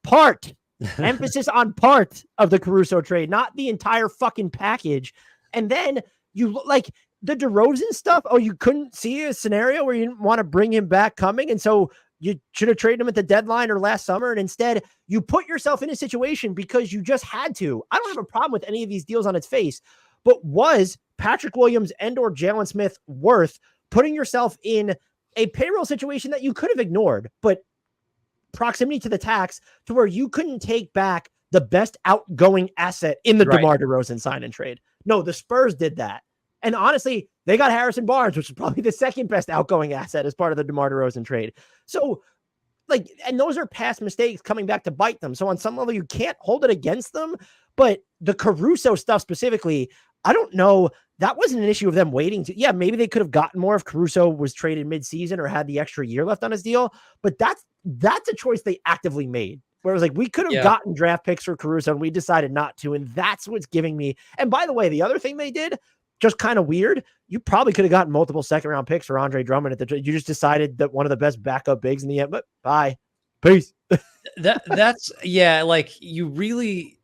part, emphasis on part of the Caruso trade, not the entire fucking package. And then you like the DeRozan stuff. Oh, you couldn't see a scenario where you didn't want to bring him back coming. And so you should have traded him at the deadline or last summer. And instead you put yourself in a situation because you just had to. I don't have a problem with any of these deals on its face, but was Patrick Williams and or Jalen Smith worth putting yourself in a payroll situation that you could have ignored, but proximity to the tax to where you couldn't take back the best outgoing asset in the DeMar DeRozan sign and trade? No, the Spurs did that. And honestly, they got Harrison Barnes, which is probably the second best outgoing asset as part of the DeMar DeRozan trade. So, like, and those are past mistakes coming back to bite them. So on some level, you can't hold it against them. But the Caruso stuff specifically, I don't know. That wasn't an issue of them waiting to. Yeah, maybe they could have gotten more if Caruso was traded midseason or had the extra year left on his deal. But that's a choice they actively made. Where it was like, we could have gotten draft picks for Caruso and we decided not to. And that's what's giving me. And by the way, the other thing they did, just kind of weird. You probably could have gotten multiple second round picks for Andre Drummond you just decided that one of the best backup bigs in the end, but bye. Peace. That's like you really,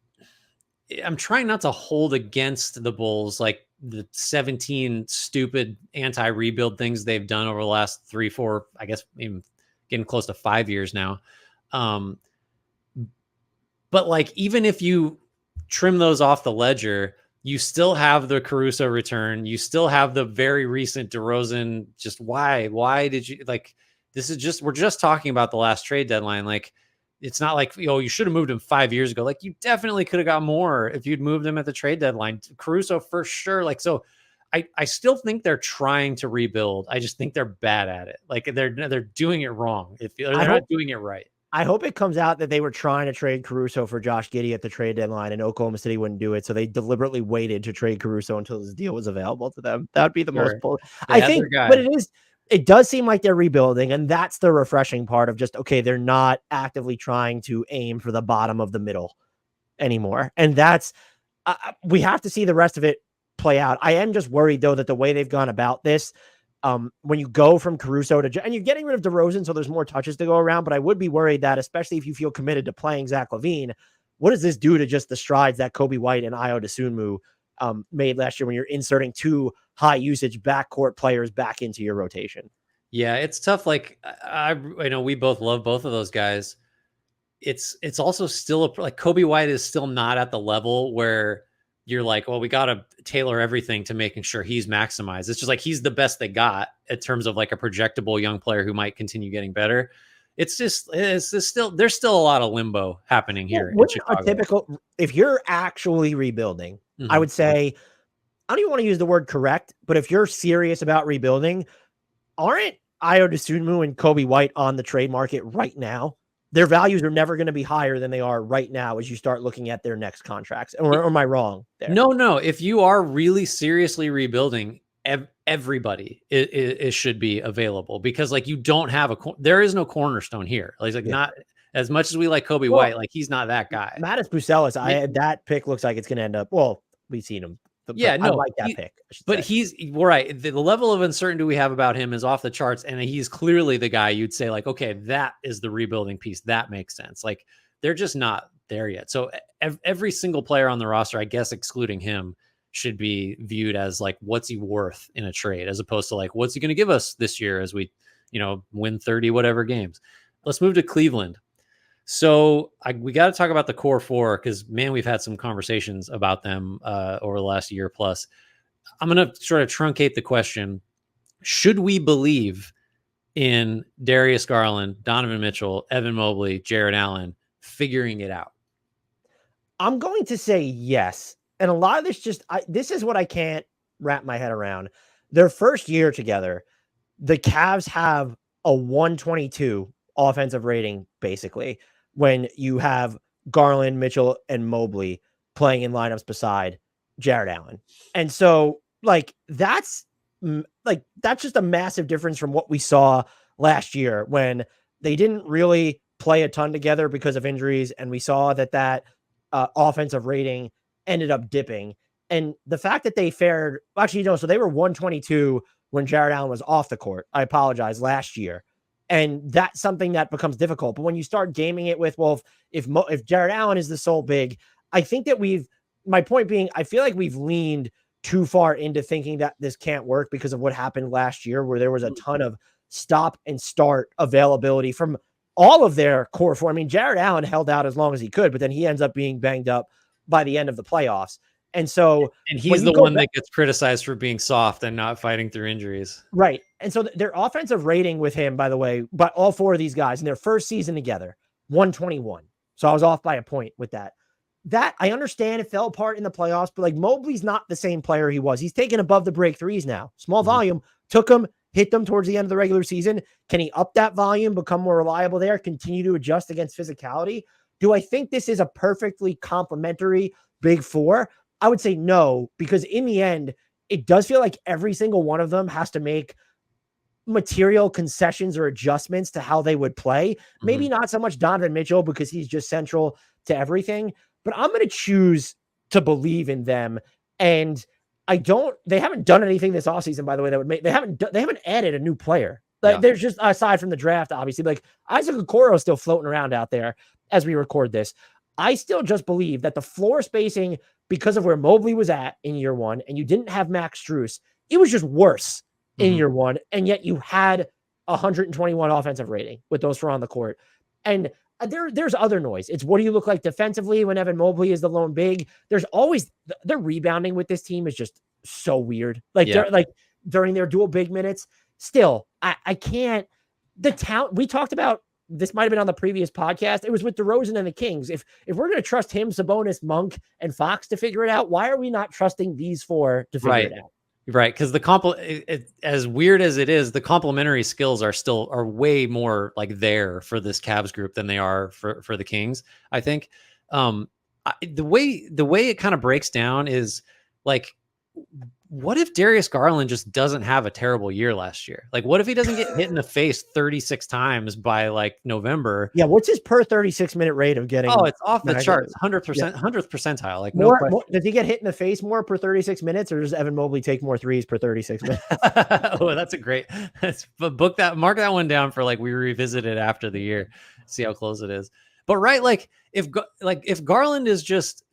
I'm trying not to hold against the Bulls, like the 17 stupid anti-rebuild things they've done over the last 3, 4, I guess even getting close to 5 years now. But like, even if you trim those off the ledger, you still have the Caruso return. You still have the very recent DeRozan. Just why did you like, this is just, we're just talking about the last trade deadline. Like, it's not like, you should have moved him 5 years ago. Like, you definitely could have got more if you'd moved him at the trade deadline. Caruso for sure. Like, so I still think they're trying to rebuild. I just think they're bad at it. Like they're doing it wrong. They're not doing it right. I hope it comes out that they were trying to trade Caruso for Josh Giddey at the trade deadline and Oklahoma City wouldn't do it. So they deliberately waited to trade Caruso until his deal was available to them. That would be the most I think, but it does seem like they're rebuilding, and that's the refreshing part of just, okay, they're not actively trying to aim for the bottom of the middle anymore. And that's, we have to see the rest of it play out. I am just worried though, that the way they've gone about this, when you go from Caruso and you're getting rid of DeRozan, so there's more touches to go around, but I would be worried that, especially if you feel committed to playing Zach LaVine, what does this do to just the strides that Kobe White and Ayo Dosunmu made last year when you're inserting two high usage backcourt players back into your rotation? Yeah, it's tough. Like I know we both love both of those guys. It's also still like Kobe White is still not at the level where you're like, well, we got to tailor everything to making sure he's maximized. It's just like, he's the best they got in terms of like a projectable young player who might continue getting better. It's still, there's still a lot of limbo happening here. If you're actually rebuilding, I would say, I don't even want to use the word correct, but if you're serious about rebuilding, aren't Ayo Dosunmu and Kobe White on the trade market right now? Their values are never going to be higher than they are right now as you start looking at their next contracts. Or am I wrong there? No. If you are really seriously rebuilding, everybody it should be available, because like you don't have there is no cornerstone here. Not as much as we like Kobe White, like he's not that guy. Mattis Bucelis, that pick looks like it's going to end up. Well, we've seen him. I like that pick. But he's right. The level of uncertainty we have about him is off the charts, and he's clearly the guy you'd say like, okay, that is the rebuilding piece. That makes sense. Like they're just not there yet. So every single player on the roster, I guess excluding him, should be viewed as like, what's he worth in a trade, as opposed to like, what's he going to give us this year as we, win 30 whatever games. Let's move to Cleveland. So we got to talk about the core four, because man, we've had some conversations about them over the last year plus. I'm going to sort of truncate the question. Should we believe in Darius Garland, Donovan Mitchell, Evan Mobley, Jared Allen figuring it out? I'm going to say yes. And a lot of this this is what I can't wrap my head around. Their first year together, the Cavs have a 122 offensive rating, basically, when you have Garland, Mitchell, and Mobley playing in lineups beside Jared Allen. And so that's just a massive difference from what we saw last year when they didn't really play a ton together because of injuries. And we saw that offensive rating ended up dipping. And the fact that they fared, actually, so they were 122 when Jared Allen was off the court. I apologize, last year. And that's something that becomes difficult. But when you start gaming it with, well, if Jared Allen is the sole big, I think that my point being, I feel like we've leaned too far into thinking that this can't work because of what happened last year, where there was a ton of stop and start availability from all of their core four. I mean, Jared Allen held out as long as he could, but then he ends up being banged up by the end of the playoffs. And so, and he's the one that gets criticized for being soft and not fighting through injuries. Right. And so their offensive rating with him, by the way, but all four of these guys in their first season together, 121. So I was off by a point with that. That I understand it fell apart in the playoffs, but like Mobley's not the same player he was. He's taken above the break threes now. Small volume, took him, hit them towards the end of the regular season. Can he up that volume, become more reliable there, continue to adjust against physicality? Do I think this is a perfectly complementary big four? I would say no, because in the end, it does feel like every single one of them has to make material concessions or adjustments to how they would play. Maybe not so much Donovan Mitchell because he's just central to everything, but I'm going to choose to believe in them. And they haven't done anything this offseason, by the way, that would make, they haven't added a new player. Like there's just, aside from the draft, obviously, like Isaac Okoro is still floating around out there as we record this. I still just believe that the floor spacing, because of where Mobley was at in year one, and you didn't have Max Strus, it was just worse in year one. And yet you had 121 offensive rating with those four on the court. And there's other noise. It's what do you look like defensively when Evan Mobley is the lone big? There's always the rebounding with this team is just so weird. Like during their dual big minutes, still, I can't, the talent we talked about, this might've been on the previous podcast. It was with DeRozan and the Kings. If we're going to trust him, Sabonis, Monk, and Fox to figure it out, why are we not trusting these four to figure it out? Right. Because as weird as it is, the complementary skills are way more like there for this Cavs group than they are for the Kings. I think the way it kind of breaks down is like, what if Darius Garland just doesn't have a terrible year last year? Like, what if he doesn't get hit in the face 36 times by like November? Yeah. What's his per 36-minute rate of getting? Oh, it's off the charts. 100%, 100th percentile. Like more, does he get hit in the face more per 36 minutes, or does Evan Mobley take more threes per 36 minutes? Oh, that's a great, mark that one down for like, we revisit it after the year, see how close it is. But right. Like if Garland is just,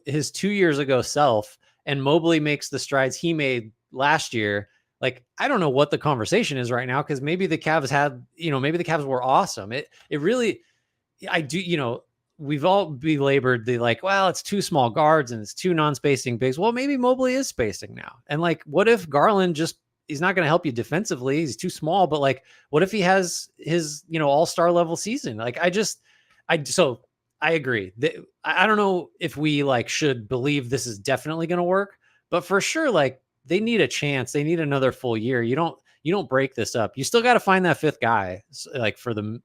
his 2 years ago self, and Mobley makes the strides he made last year, like, I don't know what the conversation is right now, because maybe the Cavs were awesome. It really, I do, we've all belabored the like, well, it's two small guards and it's two non-spacing bigs. Well, maybe Mobley is spacing now. And like, what if Garland he's not going to help you defensively? He's too small, but like, what if he has his, all-star level season? Like, I agree. I don't know if we like should believe this is definitely going to work, but for sure, like they need a chance. They need another full year. You don't break this up. You still got to find that fifth guy, like for the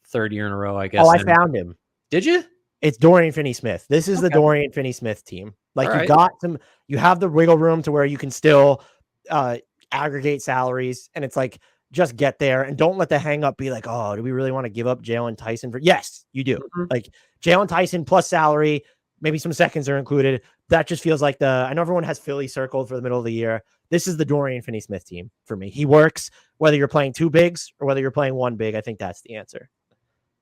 third year in a row, I guess. Oh, I found him. Did you? It's Dorian Finney-Smith. This is the Dorian Finney-Smith team. Like you have the wiggle room to where you can still aggregate salaries, and it's like, just get there and don't let the hang up be like, oh, do we really want to give up Jalen Tyson for? Yes, you do. Like Jalen Tyson plus salary, maybe some seconds are included. That just feels like I know everyone has Philly circled for the middle of the year. This is the Dorian Finney-Smith team for me. He works whether you're playing two bigs or whether you're playing one big. I think that's the answer.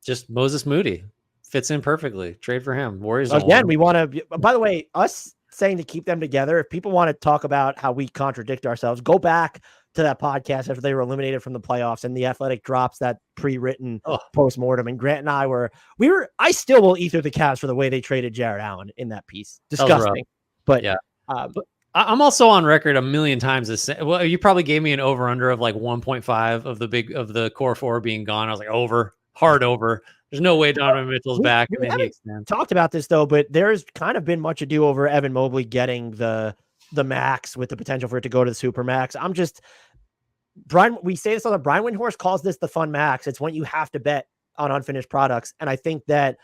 Just Moses Moody fits in perfectly. Trade for him. Warriors. Again, we want to, by the way, us saying to keep them together. If people want to talk about how we contradict ourselves, go back to that podcast after they were eliminated from the playoffs and the Athletic drops that pre-written post-mortem. And Grant and I still will eat through the Cavs for the way they traded Jared Allen in that piece. Disgusting. But yeah, but I'm also on record a million times as well. You probably gave me an over/under of like 1.5 of the core four being gone. I was like, hard over. There's no way Donovan Mitchell's back. We haven't talked about this though, but there's kind of been much ado over Evan Mobley getting the max with the potential for it to go to the super max. We say this all the Brian Windhorst calls this the fun max. It's when you have to bet on unfinished products. And I think that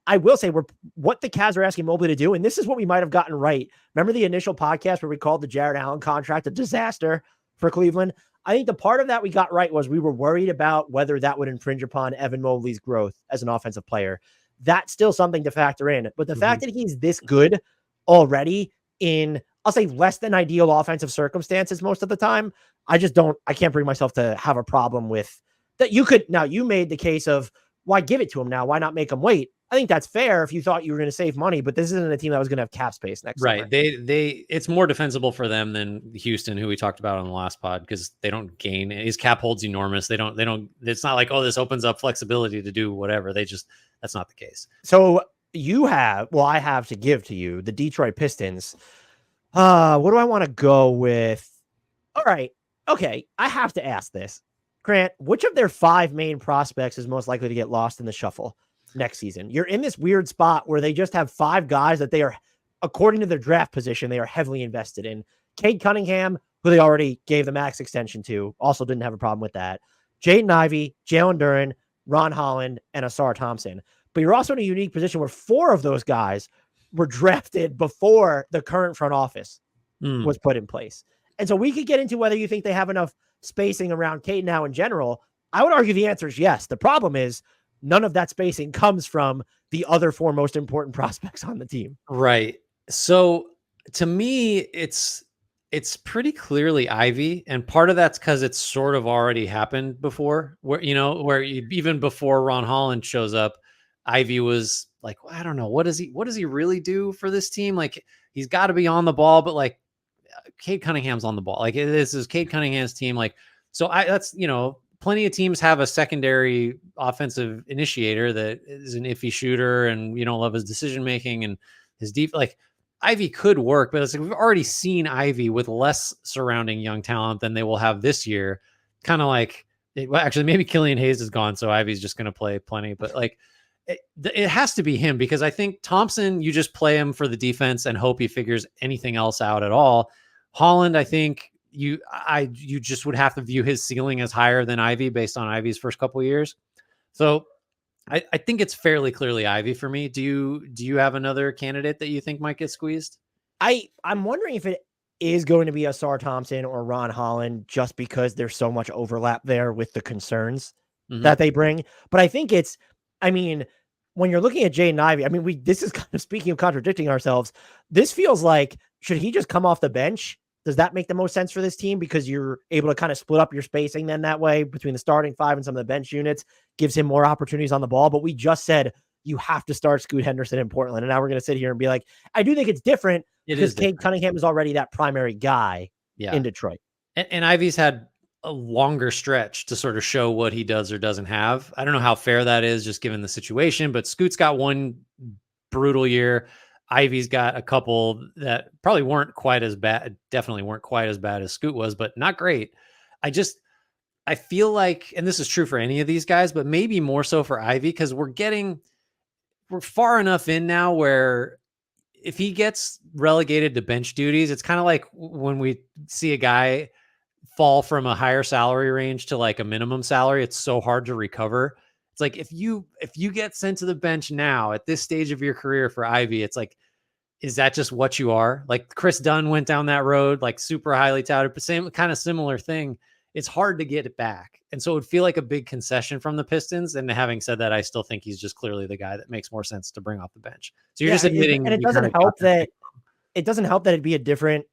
I will say what the Cavs are asking Mobley to do. And this is what we might've gotten right. Remember the initial podcast where we called the Jared Allen contract a disaster for Cleveland? I think the part of that we got right was we were worried about whether that would infringe upon Evan Mobley's growth as an offensive player. That's still something to factor in. But the fact that he's this good already in, I'll say, less than ideal offensive circumstances most of the time. I can't bring myself to have a problem with that. You made the case of why give it to him now? Why not make him wait? I think that's fair if you thought you were going to save money, but this isn't a team that was going to have cap space next Right. summer. It's more defensible for them than Houston, who we talked about on the last pod, because they don't gain. His cap hold's enormous. They don't, it's not like, oh, this opens up flexibility to do whatever. That's not the case. So I have to give to you the Detroit Pistons. What do I want to go with? All right. Okay. I have to ask this. Grant, which of their 5 main prospects is most likely to get lost in the shuffle next season? You're in this weird spot where they just have 5 guys that they are, according to their draft position, they are heavily invested in. Cade Cunningham, who they already gave the max extension to, also didn't have a problem with that. Jaden Ivey, Jalen Duren, Ron Holland, and Asar Thompson. But you're also in a unique position where 4 of those guys were drafted before the current front office was put in place. And so we could get into whether you think they have enough spacing around Cade now in general. I would argue the answer is yes. The problem is none of that spacing comes from the other 4 most important prospects on the team. Right. So to me, it's pretty clearly Ivy, and part of that's because it's sort of already happened before, even before Ron Holland shows up, Ivy was like, well, I don't know, what does he really do for this team? Like, he's got to be on the ball, but like, Cade Cunningham's on the ball. Like, this is Cade Cunningham's team. Like, so that's, plenty of teams have a secondary offensive initiator that is an iffy shooter, and you don't love his decision making and his deep. Like, Ivy could work, but it's like we've already seen Ivy with less surrounding young talent than they will have this year. Kind of like, actually, maybe Killian Hayes is gone, so Ivy's just going to play plenty. But like, it has to be him, because I think Thompson, you just play him for the defense and hope he figures anything else out at all. Holland, I think you just would have to view his ceiling as higher than Ivy based on Ivy's first couple of years. So I think it's fairly clearly Ivy for me. Do you have another candidate that you think might get squeezed? I'm wondering if it is going to be Asar Thompson or Ron Holland, just because there's so much overlap there with the concerns that they bring. But I think when you're looking at Jaden Ivey, this is kind of, speaking of contradicting ourselves, this feels like, should he just come off the bench? Does that make the most sense for this team? Because you're able to kind of split up your spacing then that way between the starting 5 and some of the bench units, gives him more opportunities on the ball. But we just said you have to start Scoot Henderson in Portland. And now we're going to sit here and be like, I do think it's different because Cade Cunningham is already that primary guy in Detroit. And Ivy's had a longer stretch to sort of show what he does or doesn't have. I don't know how fair that is just given the situation, but Scoot's got one brutal year. Ivy's got a couple that probably weren't quite as bad, definitely weren't quite as bad as Scoot was, but not great. I feel like, and this is true for any of these guys, but maybe more so for Ivy, because we're far enough in now where if he gets relegated to bench duties, it's kind of like when we see a guy fall from a higher salary range to like a minimum salary, it's so hard to recover. It's like, if you get sent to the bench now at this stage of your career for Ivy, it's like, is that just what you are? Like, Chris Dunn went down that road, like super highly touted, but same kind of similar thing. It's hard to get it back. And so it would feel like a big concession from the Pistons. And having said that, I still think he's just clearly the guy that makes more sense to bring off the bench. So you're just admitting, and it doesn't help that it'd be a different,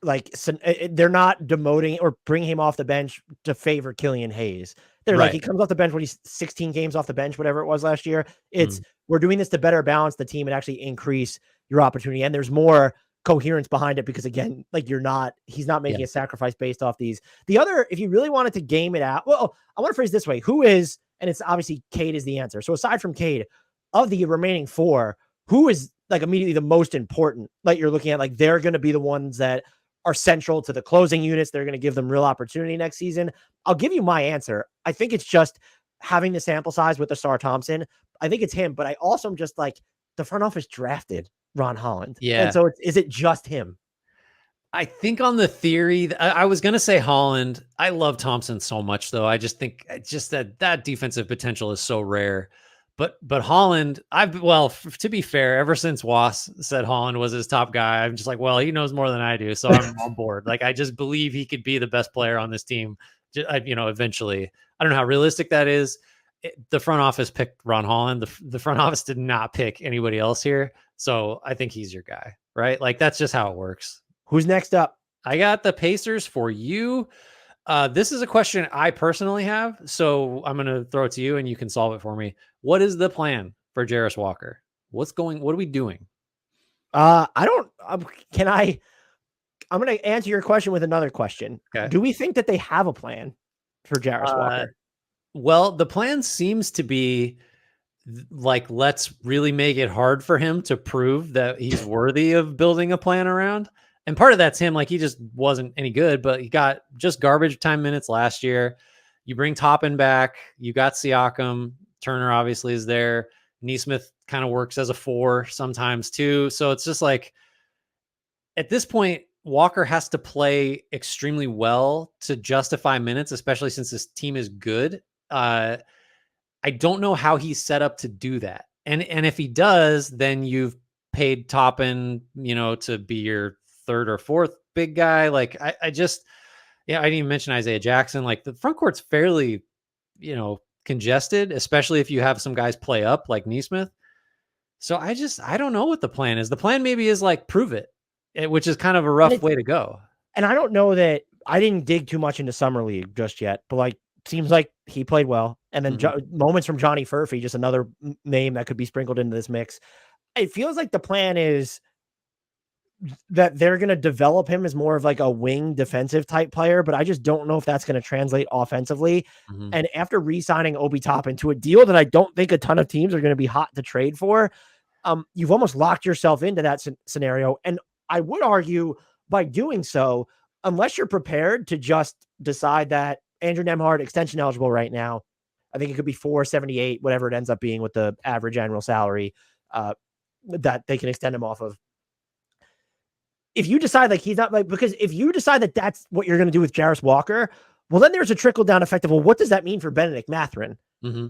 like, so they're not demoting or bringing him off the bench to favor Killian Hayes. They're like, he comes off the bench when he's 16 games off the bench, whatever it was last year. It's we're doing this to better balance the team and actually increase your opportunity. And there's more coherence behind it because, again, like, he's not making a sacrifice based off these. The other, if you really wanted to game it out, well, I want to phrase this way. Who is, and it's obviously Cade is the answer. So aside from Cade, of the remaining 4, who is like immediately the most important? Like, you're looking at, like, they're going to be the ones that are central to the closing units. They're going to give them real opportunity next season. I'll give you my answer. I think it's just having the sample size with Asar Thompson. I think it's him, but I also am just like, the front office drafted Ron Holland. Yeah. And so is it just him? I think on the theory, I was going to say Holland. I love Thompson so much, though. I just think that defensive potential is so rare. But Holland, to be fair, ever since Was said Holland was his top guy, I'm just like, well, he knows more than I do, so I'm on board. Like, I just believe he could be the best player on this team, eventually. I don't know how realistic that is. The front office picked Ron Holland. The front office did not pick anybody else here, so I think he's your guy. right? Like that's just how it works. Who's next up? I got the Pacers for you. This is a question I personally have, so I'm going to throw it to you and you can solve it for me. What is the plan for Jarris Walker? What are we doing? I don't, can I'm going to answer your question with another question. Okay. Do we think that they have a plan for Jarris Walker? Well, the plan seems to be like, let's really make it hard for him to prove that he's worthy of building a plan around. And part of that's him, like he just wasn't any good, but he got just garbage time minutes last year. You bring Toppin back, you got Siakam, Turner obviously is there. Nesmith kind of works as a 4 sometimes too. So it's just like at this point, Walker has to play extremely well to justify minutes, especially since this team is good. I don't know how he's set up to do that. And if he does, then you've paid Toppin, to be your third or fourth big guy. Like I just, I didn't even mention Isaiah Jackson. Like the front court's fairly, congested, especially if you have some guys play up like Nesmith. So I don't know what the plan is. The plan maybe is like prove it, which is kind of a rough way to go. And I don't know that I didn't dig too much into Summer League just yet, but like seems like he played well. And then moments from Johnny Furphy, just another name that could be sprinkled into this mix. It feels like the plan is that they're going to develop him as more of like a wing defensive type player, but I just don't know if that's going to translate offensively. And after re-signing Obi Toppin to a deal that I don't think a ton of teams are going to be hot to trade for, you've almost locked yourself into that scenario. And I would argue by doing so, unless you're prepared to just decide that Andrew Nembhard extension eligible right now, I think it could be 478, whatever it ends up being with the average annual salary that they can extend him off of. If you decide like he's not like, because if you decide that that's what you're going to do with Jarris Walker, well, then there's a trickle down effect of, well, what does that mean for Benedict Mathurin?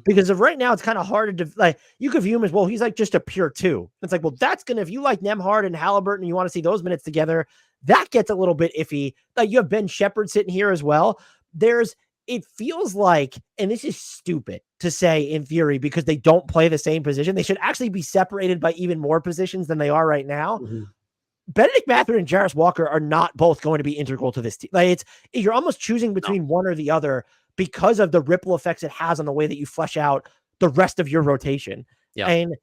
Because of right now, it's kind of hard to like, you could view him as, well, he's like just a pure 2. It's like, well, that's going to, if you like Nembhard and Halliburton and you want to see those minutes together, that gets a little bit iffy. Like you have Ben Shepherd sitting here as well. It feels like, and this is stupid to say in theory, because they don't play the same position. They should actually be separated by even more positions than they are right now. Benedict Mathurin and Jarris Walker are not both going to be integral to this team. Like you're almost choosing between one or the other because of the ripple effects it has on the way that you flesh out the rest of your rotation. And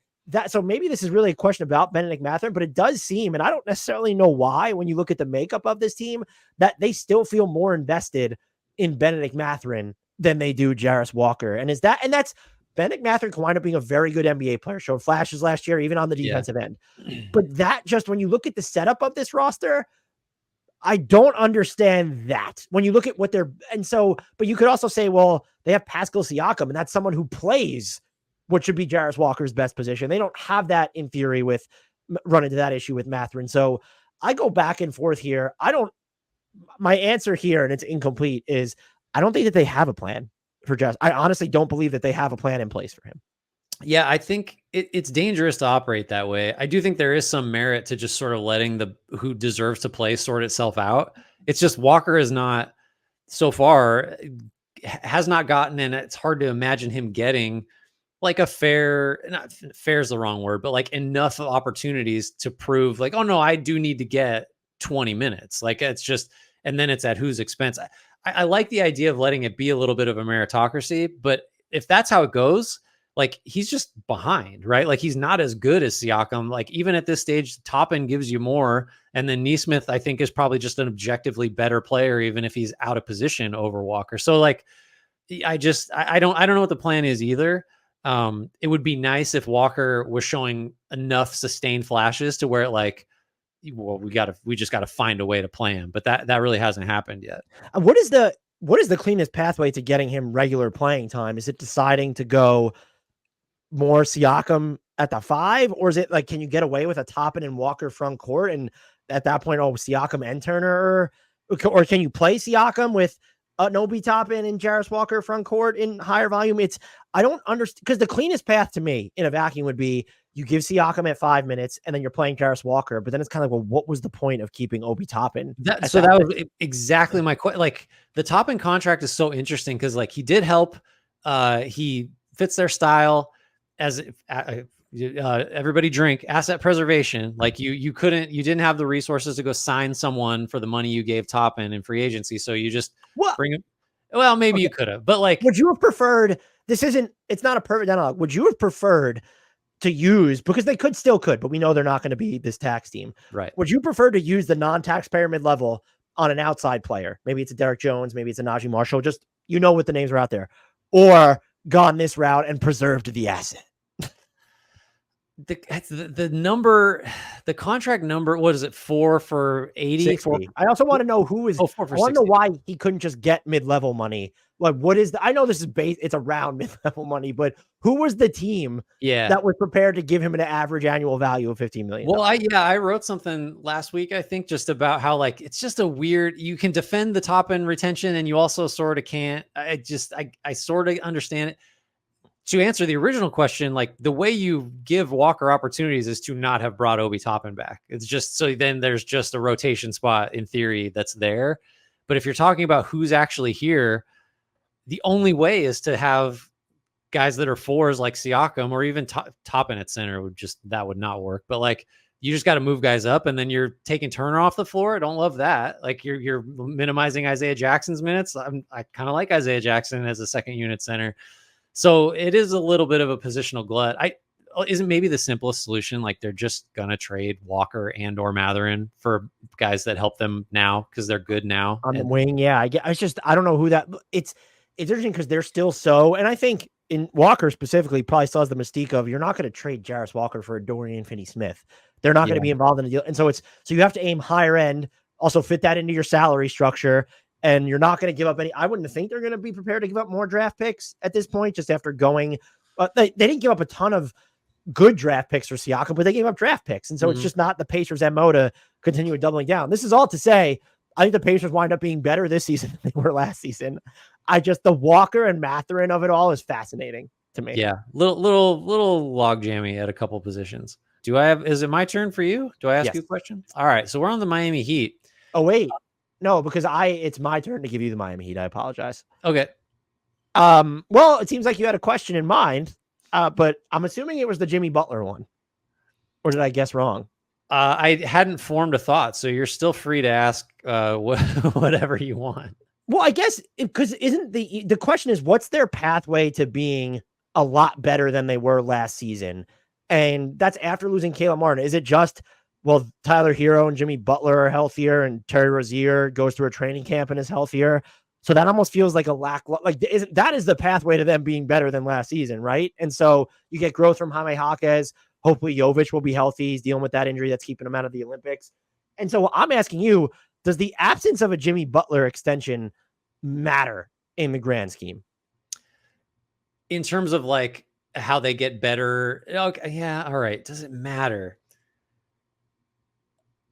so maybe this is really a question about Benedict Mathurin, but it does seem, and I don't necessarily know why, when you look at the makeup of this team, that they still feel more invested in Benedict Mathurin than they do Jarris Walker. And that's Benedict Mathurin can wind up being a very good NBA player, showed flashes last year, even on the defensive end. But that just, when you look at the setup of this roster, I don't understand that when you look at what they're, and so, but you could also say, well, they have Pascal Siakam, and that's someone who plays what should be Jarris Walker's best position. They don't have that in theory with run into that issue with Mathurin. So I go back and forth here. My answer here, and it's incomplete, is I don't think that they have a plan for Jarris. I honestly don't believe that they have a plan in place for him. Yeah, I think it's dangerous to operate that way. I do think there is some merit to just sort of letting who deserves to play sort itself out. It's just Walker is not, so far, has not gotten, and it's hard to imagine him getting like not fair is the wrong word, but like enough opportunities to prove like, oh no, I do need to get 20 minutes. Like it's just, and then it's at whose expense. I like the idea of letting it be a little bit of a meritocracy, but if that's how it goes, like he's just behind, right? Like he's not as good as Siakam. Like even at this stage, Toppin gives you more. And then Nesmith, I think, is probably just an objectively better player, even if he's out of position over Walker. So like, I don't know what the plan is either. It would be nice if Walker was showing enough sustained flashes to where it like, well, we just got to find a way to play him, but that really hasn't happened yet. What is the cleanest pathway to getting him regular playing time? Is it deciding to go more Siakam at the 5, or is it like, can you get away with a Toppin and Walker front court? And at that point, Siakam and Turner, or can you play Siakam with Obi Toppin and Jarris Walker front court in higher volume? I don't understand, because the cleanest path to me in a vacuum would be you give Siakam at 5 minutes and then you're playing Jarris Walker, but then it's kind of like, well, what was the point of keeping Obi Toppin? That was exactly my question. Like the Toppin contract is so interesting because like he did help. He fits their style as Everybody drink. Asset preservation. Like you didn't have the resources to go sign someone for the money you gave Toppin in free agency. So you just What? bring him. Well, maybe Okay. you could have, but like, Would you have preferred? It's not a perfect analog. Would you have preferred to use, because they could, but we know they're not going to be this tax team. right? Would you prefer to use the non-taxpayer mid-level on an outside player? Maybe it's a Derek Jones, maybe it's a Najee Marshall. Just what the names are out there, or gone this route and preserved the asset. The number, the contract number, what is it? 4 for 80. I also want to know who is. 4 I for want to know 60. why he couldn't just get mid-level money. Like, what is I know this is base. It's around mid-level money, but who was the team that was prepared to give him an average annual value of $15 million? Well, I wrote something last week, I think, just about how like it's just a weird. You can defend the top end retention, and you also sort of can't. I sort of understand it. To answer the original question, like the way you give Walker opportunities is to not have brought Obi Toppin back. It's just so then there's just a rotation spot in theory that's there. But if you're talking about who's actually here, the only way is to have guys that are fours like Siakam or even Toppin at center that would not work. But like you just got to move guys up, and then you're taking Turner off the floor. I don't love that. Like you're minimizing Isaiah Jackson's minutes. I kind of like Isaiah Jackson as a second unit center. So it is a little bit of a positional glut. Isn't maybe the simplest solution. Like they're just going to trade Walker and or Matherin for guys that help them now because they're good now on the wing. Yeah, I don't know who that. It's interesting because they're still so, and I think in Walker specifically probably still has the mystique of you're not going to trade Jarris Walker for a Dorian Finney-Smith. They're not going to be involved in a deal, and so you have to aim higher end, also fit that into your salary structure. And you're not going to give up any. I wouldn't think they're going to be prepared to give up more draft picks at this point, just after going. They didn't give up a ton of good draft picks for Siakam, but they gave up draft picks. And so it's just not the Pacers' MO to continue doubling down. This is all to say, I think the Pacers wind up being better this season than they were last season. The Walker and Matherin of it all is fascinating to me. Yeah. Little log jammy at a couple positions. Is it my turn for you? Do I ask you a question? All right. So we're on the Miami Heat. Oh, wait. No, because it's my turn to give you the Miami Heat. I apologize. Okay. Well, it seems like you had a question in mind, but I'm assuming it was the Jimmy Butler one. Or did I guess wrong? I hadn't formed a thought, so you're still free to ask whatever you want. Well, I guess because isn't the question is what's their pathway to being a lot better than they were last season? And that's after losing Caleb Martin. Is it just Tyler Hero and Jimmy Butler are healthier, and Terry Rozier goes through a training camp and is healthier? So that almost feels like that is the pathway to them being better than last season, right? And so you get growth from Jaime Jaquez. Hopefully Jovic will be healthy. He's dealing with that injury that's keeping him out of the Olympics. And so I'm asking you, does the absence of a Jimmy Butler extension matter in the grand scheme? In terms of like how they get better? Okay, yeah, all right. Does it matter?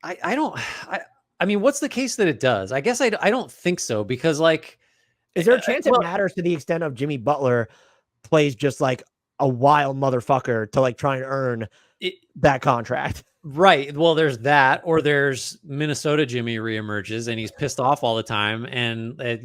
I mean, what's the case that it does? I guess I don't think so, because like, is there a chance it matters to the extent of Jimmy Butler plays just like a wild motherfucker to like try and earn that contract? Right. Well, there's that, or there's Minnesota Jimmy reemerges and he's pissed off all the time, and but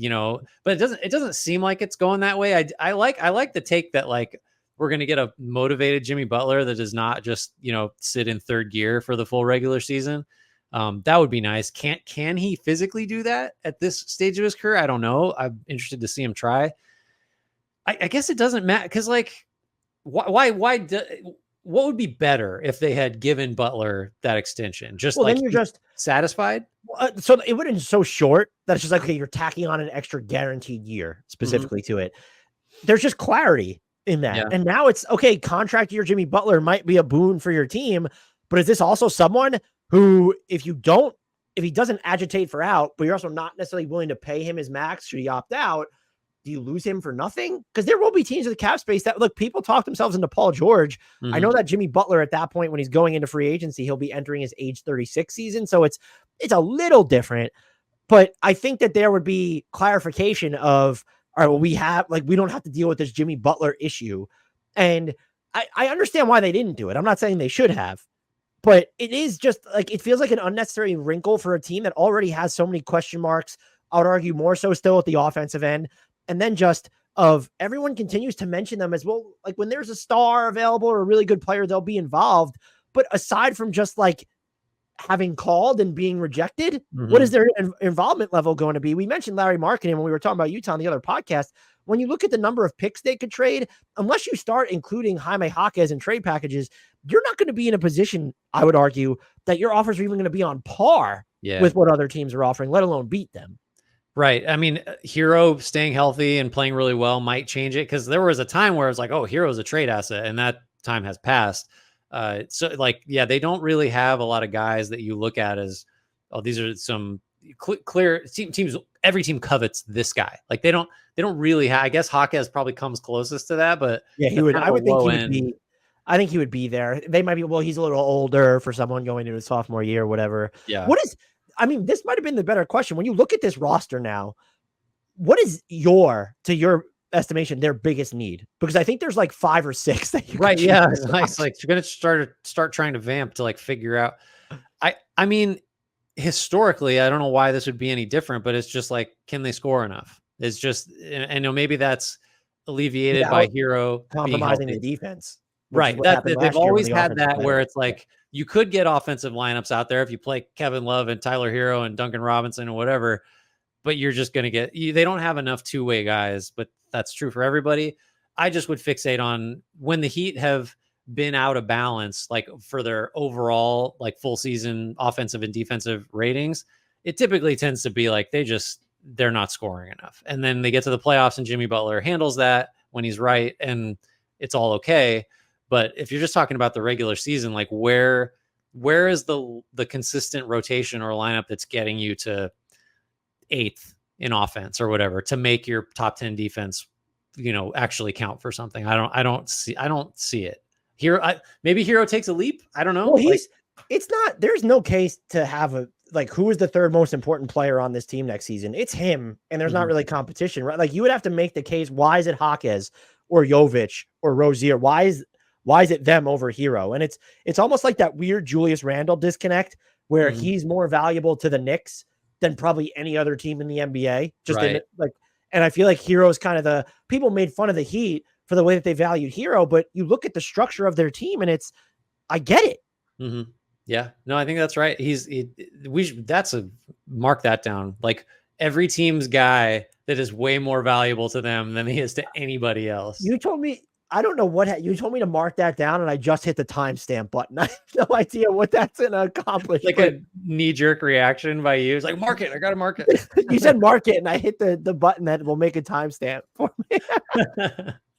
it doesn't seem like it's going that way. I like the take that like we're going to get a motivated Jimmy Butler that does not just sit in third gear for the full regular season. That would be nice. Can he physically do that at this stage of his career? I don't know. I'm interested to see him try. I guess it doesn't matter, because like, why what would be better if they had given Butler that extension? Just then you're just satisfied. So it wouldn't be so short that it's just like, okay, you're tacking on an extra guaranteed year specifically to it. There's just clarity in that. Yeah. And now it's okay. Contract year Jimmy Butler might be a boon for your team, but is this also someone who, if he doesn't agitate for out, but you're also not necessarily willing to pay him his max should he opt out, do you lose him for nothing? Because there will be teams with the cap space that, look, people talk themselves into Paul George. I know that Jimmy Butler at that point, when he's going into free agency, he'll be entering his age 36 season. So it's a little different, but I think that there would be clarification of, all right, well, we don't have to deal with this Jimmy Butler issue. And I understand why they didn't do it. I'm not saying they should have, but it is just like, it feels like an unnecessary wrinkle for a team that already has so many question marks. I would argue more so still at the offensive end. And then just of everyone continues to mention them as well. Like when there's a star available or a really good player, they'll be involved. But aside from just like having called and being rejected, what is their involvement level going to be? We mentioned Larry Markkinen when we were talking about Utah on the other podcast. When you look at the number of picks they could trade, unless you start including Jaime Jaquez in trade packages, you're not going to be in a position, I would argue, that your offers are even going to be on par with what other teams are offering, let alone beat them. Right. I mean, Hero staying healthy and playing really well might change it, because there was a time where it's like, oh, Hero's a trade asset, and that time has passed. So like, yeah, they don't really have a lot of guys that you look at as, oh, these are some clear teams. Every team covets this guy. Like they don't really have, I guess Jaquez probably comes closest to that, but yeah, he would. I would think he would be. I think he would be there. They might be, well, he's a little older for someone going into his sophomore year or whatever. Yeah. I mean, this might have been the better question. When you look at this roster now, what is to your estimation, their biggest need? Because I think there's like 5 or 6 that you right. Yeah. It's nice. Like you're going to start trying to vamp to like figure out. I mean, historically, I don't know why this would be any different, but it's just like, can they score enough? It's just, and maybe that's alleviated by Hero compromising the defense. Right. They've always had that where it's like, you could get offensive lineups out there if you play Kevin Love and Tyler Hero and Duncan Robinson or whatever, but you're just going to they don't have enough two-way guys, but that's true for everybody. I just would fixate on when the Heat have been out of balance, like for their overall, like full season offensive and defensive ratings, it typically tends to be like, they're not scoring enough. And then they get to the playoffs and Jimmy Butler handles that when he's right, and it's all okay. But if you're just talking about the regular season, like where is the consistent rotation or lineup that's getting you to 8th in offense or whatever to make your top 10 defense, actually count for something? I don't see it. Maybe Hero takes a leap. I don't know. Well, there's no case to have who is the third most important player on this team next season? It's him, and there's not really competition, right? Like you would have to make the case, why is it Jaquez or Jovic or Rozier? Why is it them over Hero? And it's almost like that weird Julius Randle disconnect where he's more valuable to the Knicks than probably any other team in the NBA. And I feel like Hero's kind of people made fun of the Heat for the way that they valued Hero, but you look at the structure of their team and I get it. Mm-hmm. Yeah, no, I think that's right. Mark that down. Like every team's guy that is way more valuable to them than he is to anybody else. You told me, I don't know you told me to mark that down, and I just hit the timestamp button. I have no idea what that's going to accomplish. Like a knee-jerk reaction by you. It's like, mark it. I got to mark it. You said mark it, and I hit the button that will make a timestamp for me.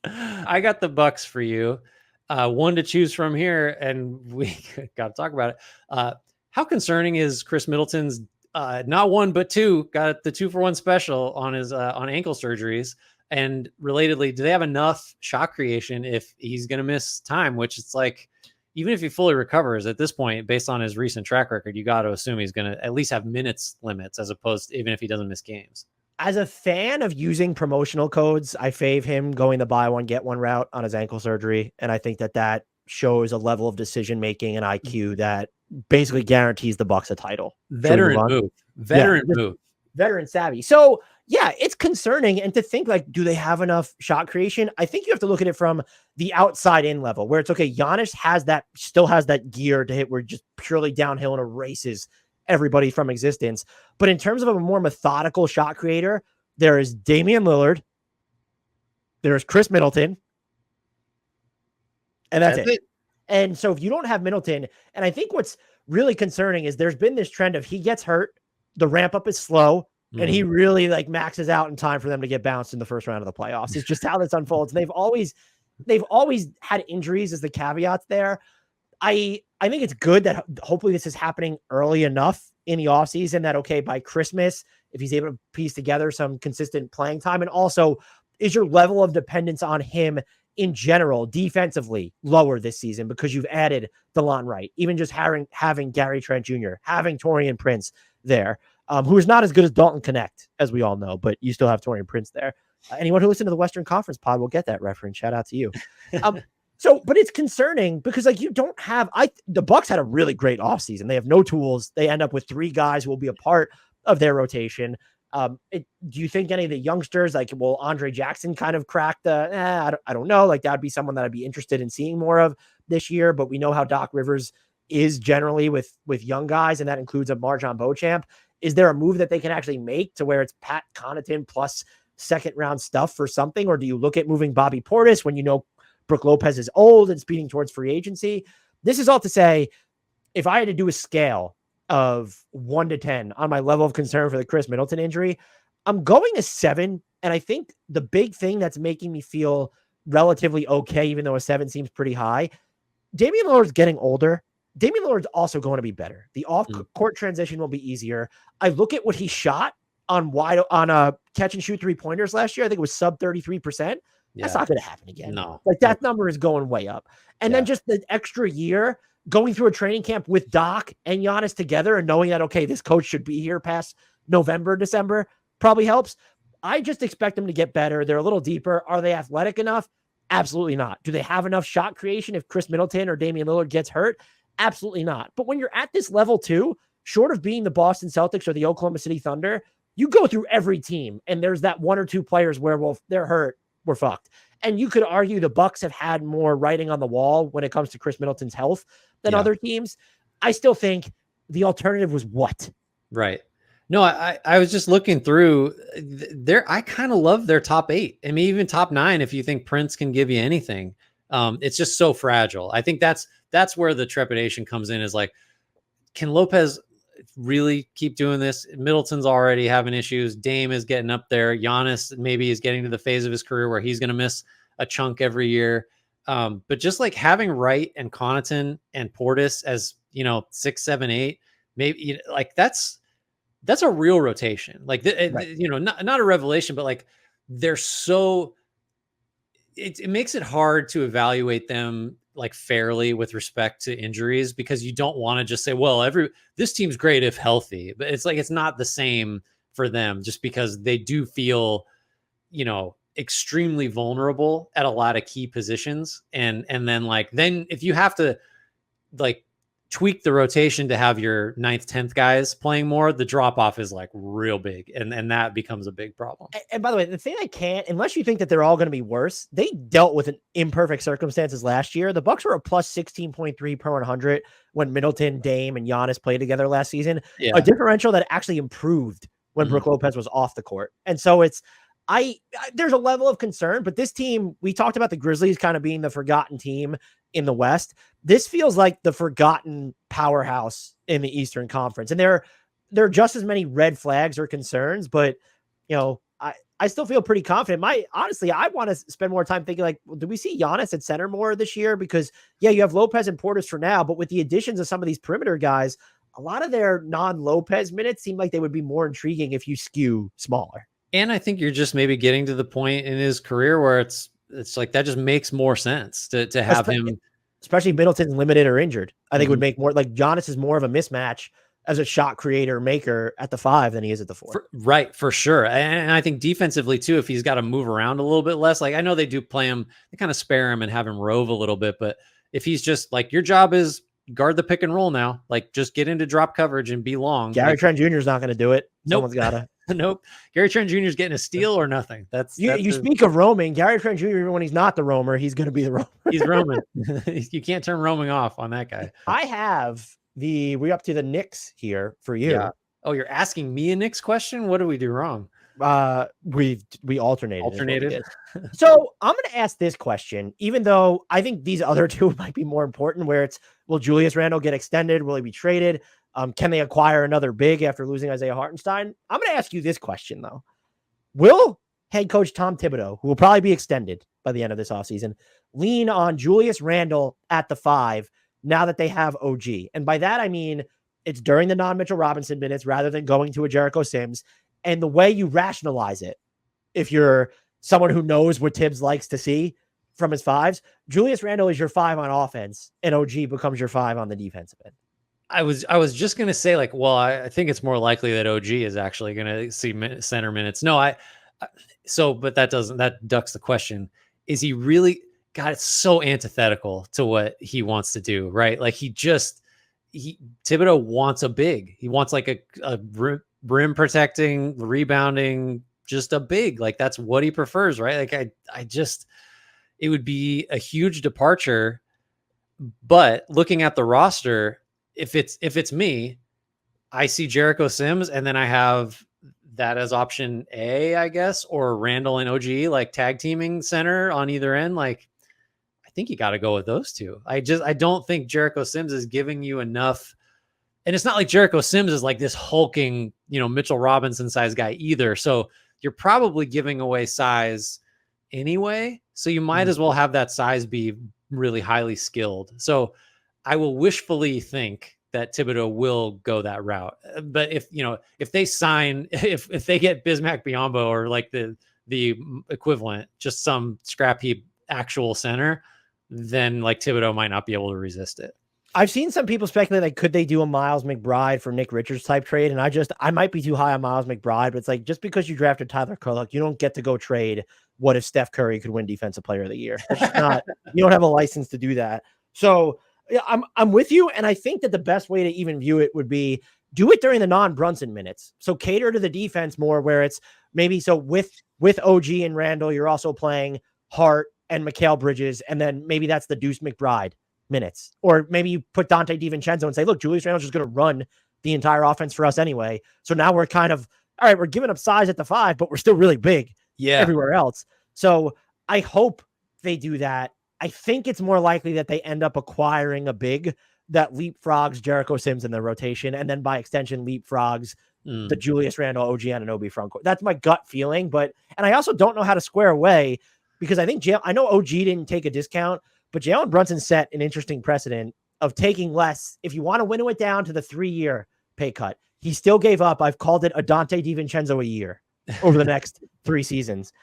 I got the Bucks for you. One to choose from here, and we got to talk about it. How concerning is Chris Middleton's not 1 but 2, got the 2-for-1 special on his on ankle surgeries? And relatedly, do they have enough shot creation if he's going to miss time? Which it's like, even if he fully recovers at this point, based on his recent track record, you got to assume he's going to at least have minutes limits, as opposed to even if he doesn't miss games. As a fan of using promotional codes, I fave him going the buy one, get one route on his ankle surgery. And I think that shows a level of decision-making and IQ that basically guarantees the Bucks a title. Veteran move. Veteran savvy. So yeah, it's concerning. And to think like, do they have enough shot creation? I think you have to look at it from the outside in level where it's okay. Giannis still has that gear to hit where just purely downhill and erases everybody from existence. But in terms of a more methodical shot creator, there is Damian Lillard. There's Chris Middleton. And that's it. And so if you don't have Middleton, and I think what's really concerning is there's been this trend of he gets hurt, the ramp up is slow, and he really like maxes out in time for them to get bounced in the first round of the playoffs. It's just how this unfolds. And they've always had injuries as the caveats there. I think it's good that hopefully this is happening early enough in the offseason that, okay, by Christmas, if he's able to piece together some consistent playing time, and also is your level of dependence on him in general, defensively, lower this season because you've added DeLon Wright, even just having Gary Trent Jr., having Taurean Prince there, who is not as good as Dalton Connect, as we all know, but you still have Taurean Prince there. Anyone who listened to the Western Conference pod will get that reference. Shout out to you. But it's concerning because like you don't have, the Bucks had a really great offseason. They have no tools. They end up with 3 guys who will be a part of their rotation. Do you think any of the youngsters, like, will Andre Jackson kind of crack I don't know. Like, that'd be someone that I'd be interested in seeing more of this year, but we know how Doc Rivers is generally with young guys, and that includes a Marjon Beauchamp. Is there a move that they can actually make to where it's Pat Connaughton plus second round stuff for something? Or do you look at moving Bobby Portis when you know Brook Lopez is old and speeding towards free agency? This is all to say, if I had to do a scale of 1 to 10 on my level of concern for the Chris Middleton injury, I'm going a 7. And I think the big thing that's making me feel relatively okay, even though a 7 seems pretty high, Damian Lillard's getting older. Damian Lillard's also going to be better. The off-court transition will be easier. I look at what he shot on catch and shoot 3-pointers last year. I think it was sub 33%. That's not going to happen again. No. Like, that number is going way up. And then just the extra year going through a training camp with Doc and Giannis together and knowing that, okay, this coach should be here past November, December probably helps. I just expect them to get better. They're a little deeper. Are they athletic enough? Absolutely not. Do they have enough shot creation if Chris Middleton or Damian Lillard gets hurt? Absolutely not. But when you're at this level too, short of being the Boston Celtics or the Oklahoma City Thunder, you go through every team and there's that 1 or 2 players where, well, they're hurt, we're fucked. And you could argue the Bucks have had more writing on the wall when it comes to Chris Middleton's health than other teams. I still think the alternative was what? Right. No, I was just looking through there. I kind of love their top 8. I mean, even top 9, if you think Prince can give you anything. It's just so fragile. I think that's where the trepidation comes in, is like, can Lopez really keep doing this? Middleton's already having issues. Dame is getting up there. Giannis maybe is getting to the phase of his career where he's going to miss a chunk every year. But just like having Wright and Connaughton and Portis as, 6, 7, 8, maybe, like that's a real rotation. Like, Right. Not a revelation, but like they're so, it makes it hard to evaluate them like fairly with respect to injuries, because you don't want to just say, well, this team's great if healthy, but it's like, it's not the same for them, just because they do feel, extremely vulnerable at a lot of key positions. And then if you have to like tweak the rotation to have your 9th, 10th guys playing more, the drop off is like real big. And that becomes a big problem. And by the way, the thing I can't, unless you think that they're all going to be worse, they dealt with an imperfect circumstances last year. The Bucks were a plus 16.3 per 100 when Middleton, Dame, and Giannis played together last season. A differential that actually improved when Brook Lopez was off the court. And so there's a level of concern, but this team, we talked about the Grizzlies kind of being the forgotten team in the West. This feels like the forgotten powerhouse in the Eastern Conference. And there are just as many red flags or concerns, but I still feel pretty confident. Honestly, I want to spend more time thinking like, well, do we see Giannis at center more this year? Because you have Lopez and Portis for now, but with the additions of some of these perimeter guys, a lot of their non-Lopez minutes seem like they would be more intriguing if you skew smaller. And I think you're just maybe getting to the point in his career where it's like that just makes more sense to have him. Especially Middleton's limited or injured. I think it would make more, like, Giannis is more of a mismatch as a shot creator maker at the 5 than he is at the 4. Right, for sure. And I think defensively too, if he's got to move around a little bit less, like I know they do play him, they kind of spare him and have him rove a little bit, but if he's just like, your job is guard the pick and roll now, like just get into drop coverage and be long. Gary Trent Jr. is not going to do it. Someone's got to. Nope. Gary Trent Jr. is getting a steal or nothing. You speak of roaming. Gary Trent Jr., even when he's not the roamer, he's going to be the roamer. He's roaming. You can't turn roaming off on that guy. I have we're up to the Knicks here for you. Yeah. Oh, you're asking me a Knicks question? What did we do wrong? We alternated. So I'm going to ask this question, even though I think these other two might be more important, where it's, will Julius Randle get extended? Will he be traded? Can they acquire another big after losing Isaiah Hartenstein? I'm going to ask you this question, though. Will head coach Tom Thibodeau, who will probably be extended by the end of this offseason, lean on Julius Randle at the 5 now that they have OG? And by that, I mean it's during the non-Mitchell Robinson minutes rather than going to a Jericho Sims. And the way you rationalize it, if you're someone who knows what Tibbs likes to see from his 5s, Julius Randle is your 5 on offense, and OG becomes your 5 on the defensive end. I was just going to say, like, well, I think it's more likely that OG is actually going to see center minutes. No, but that ducks the question. Is he really, God, it's so antithetical to what he wants to do, right? Like Thibodeau wants a big, he wants like a rim protecting, rebounding, just a big, like that's what he prefers, right? Like I just, it would be a huge departure. But looking at the roster, if it's me, I see Jericho Sims, and then I have that as option A, I guess, or Randall and OG like tag teaming center on either end. Like, I think you got to go with those two. I don't think Jericho Sims is giving you enough. And it's not like Jericho Sims is like this hulking, Mitchell Robinson size guy either. So you're probably giving away size anyway. So you might as well have that size be really highly skilled. So I will wishfully think that Thibodeau will go that route. But if they sign, if they get Bismack Biyombo or like the equivalent, just some scrap heap actual center, then like Thibodeau might not be able to resist it. I've seen some people speculate, like, could they do a Miles McBride for Nick Richards type trade? And I might be too high on Miles McBride, but it's like, just because you drafted Tyler Kerluck, you don't get to go trade what if Steph Curry could win Defensive Player of the Year. It's just not, you don't have a license to do that. So yeah, I'm with you. And I think that the best way to even view it would be do it during the non-Brunson minutes. So cater to the defense more, where it's maybe, so with OG and Randall, you're also playing Hart and Mikal Bridges. And then maybe that's the Deuce McBride minutes, or maybe you put Dante DiVincenzo and say, look, Julius Randle's just going to run the entire offense for us anyway. So now we're kind of, all right, we're giving up size at the 5, but we're still really big everywhere else. So I hope they do that. I think it's more likely that they end up acquiring a big that leapfrogs Jericho Sims in their rotation, and then by extension leapfrogs the Julius Randle, OG Anunoby front court. That's my gut feeling. And I also don't know how to square away, because I think I know OG didn't take a discount, but Jalen Brunson set an interesting precedent of taking less. If you want to winnow it down to the 3-year pay cut, he still gave up. I've called it a Dante DiVincenzo a year over the next 3 seasons.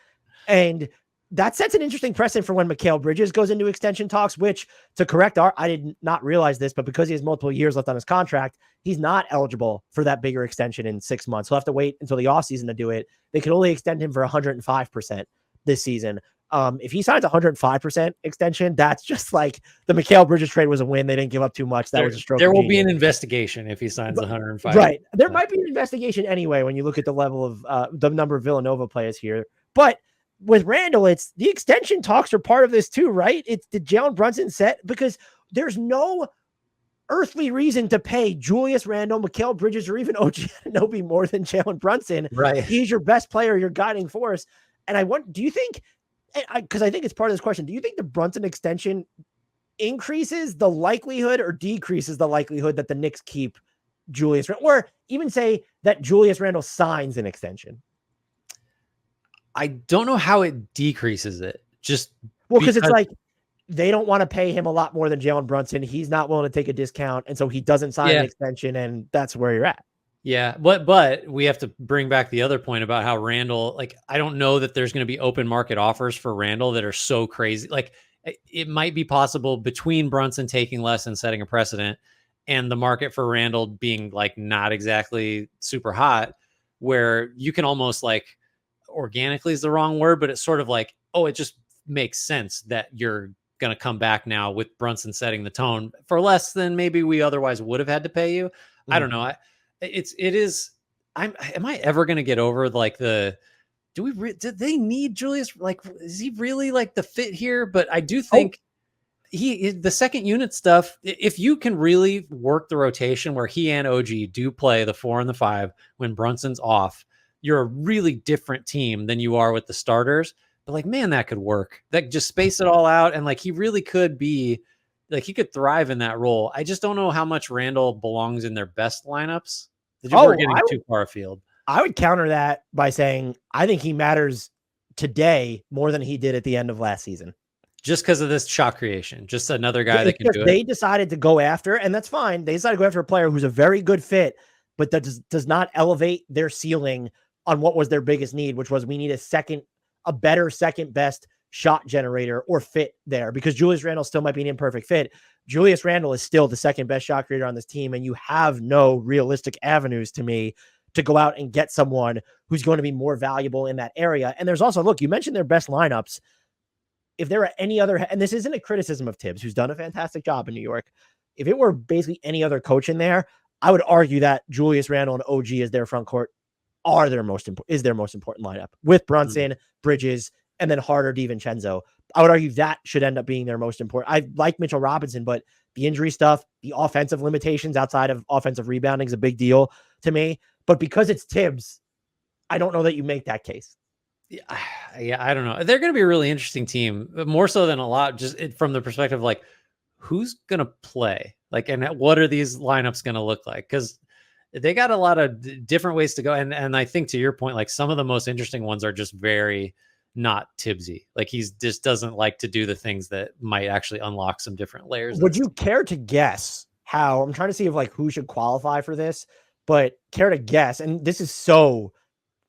And that sets an interesting precedent for when Mikal Bridges goes into extension talks, which, to correct I did not realize this, but because he has multiple years left on his contract, he's not eligible for that bigger extension in 6 months. He'll have to wait until the offseason to do it. They can only extend him for 105% this season. If he signs 105% extension, that's just like the Mikal Bridges trade was a win. They didn't give up too much. That was a stroke. There will be an investigation if he signs 105. Right. There might be an investigation anyway, when you look at the level of the number of Villanova players here. But with Randall, it's the extension talks are part of this too, right? It's the Jalen Brunson set, because there's no earthly reason to pay Julius Randle, Mikal Bridges, or even OG Anunoby more than Jalen Brunson. Right. He's your best player, your guiding force. And do you think, because I think it's part of this question, do you think the Brunson extension increases the likelihood or decreases the likelihood that the Knicks keep Julius Randle, or even say that Julius Randle signs an extension? I don't know how it decreases it. Just because it's like they don't want to pay him a lot more than Jalen Brunson. He's not willing to take a discount, and so he doesn't sign an extension, and that's where you're at. Yeah, but we have to bring back the other point about how Randall, like, I don't know that there's going to be open market offers for Randall that are so crazy. Like, it might be possible between Brunson taking less and setting a precedent, and the market for Randall being like not exactly super hot, where you can almost like, organically is the wrong word, but it's sort of like, oh, it just makes sense that you're going to come back now with Brunson setting the tone for less than maybe we otherwise would have had to pay you. I don't know. Am I ever going to get over like did they need Julius? Like, is he really like the fit here? But I do think the second unit stuff, if you can really work the rotation where he and OG do play the 4 and the 5 when Brunson's off, you're a really different team than you are with the starters. But like, man, that could work. That just space it all out. And like, he really could be like, he could thrive in that role. I just don't know how much Randall belongs in their best lineups. We're getting too far afield. I would counter that by saying, I think he matters today more than he did at the end of last season. Just because of this shot creation, just another guy that can do it. They decided to go after, and that's fine. They decided to go after a player who's a very good fit, but that does not elevate their ceiling on what was their biggest need, which was we need a better second best shot generator or fit there, because Julius Randle still might be an imperfect fit. Julius Randle is still the second best shot creator on this team, and you have no realistic avenues to me to go out and get someone who's going to be more valuable in that area. And there's also, look, you mentioned their best lineups. If there are any other, and this isn't a criticism of Tibbs, who's done a fantastic job in New York, if it were basically any other coach in there, I would argue that Julius Randle and OG as their front court their most important lineup with Brunson, Bridges, and then Harder DiVincenzo. I would argue that should end up being their most important. I like Mitchell Robinson, but the injury stuff, the offensive limitations outside of offensive rebounding is a big deal to me. But because it's Tibbs, I don't know that you make that case. Yeah, I don't know. They're going to be a really interesting team, more so than a lot, just from the perspective of like, who's going to play? Like, and what are these lineups going to look like? Because they got a lot of different ways to go. And I think to your point, like some of the most interesting ones are just very not Tibbsy. Like he's just doesn't like to do the things that might actually unlock some different layers. Would you care to guess how, I'm trying to see if like who should qualify for this, but care to guess, and this is so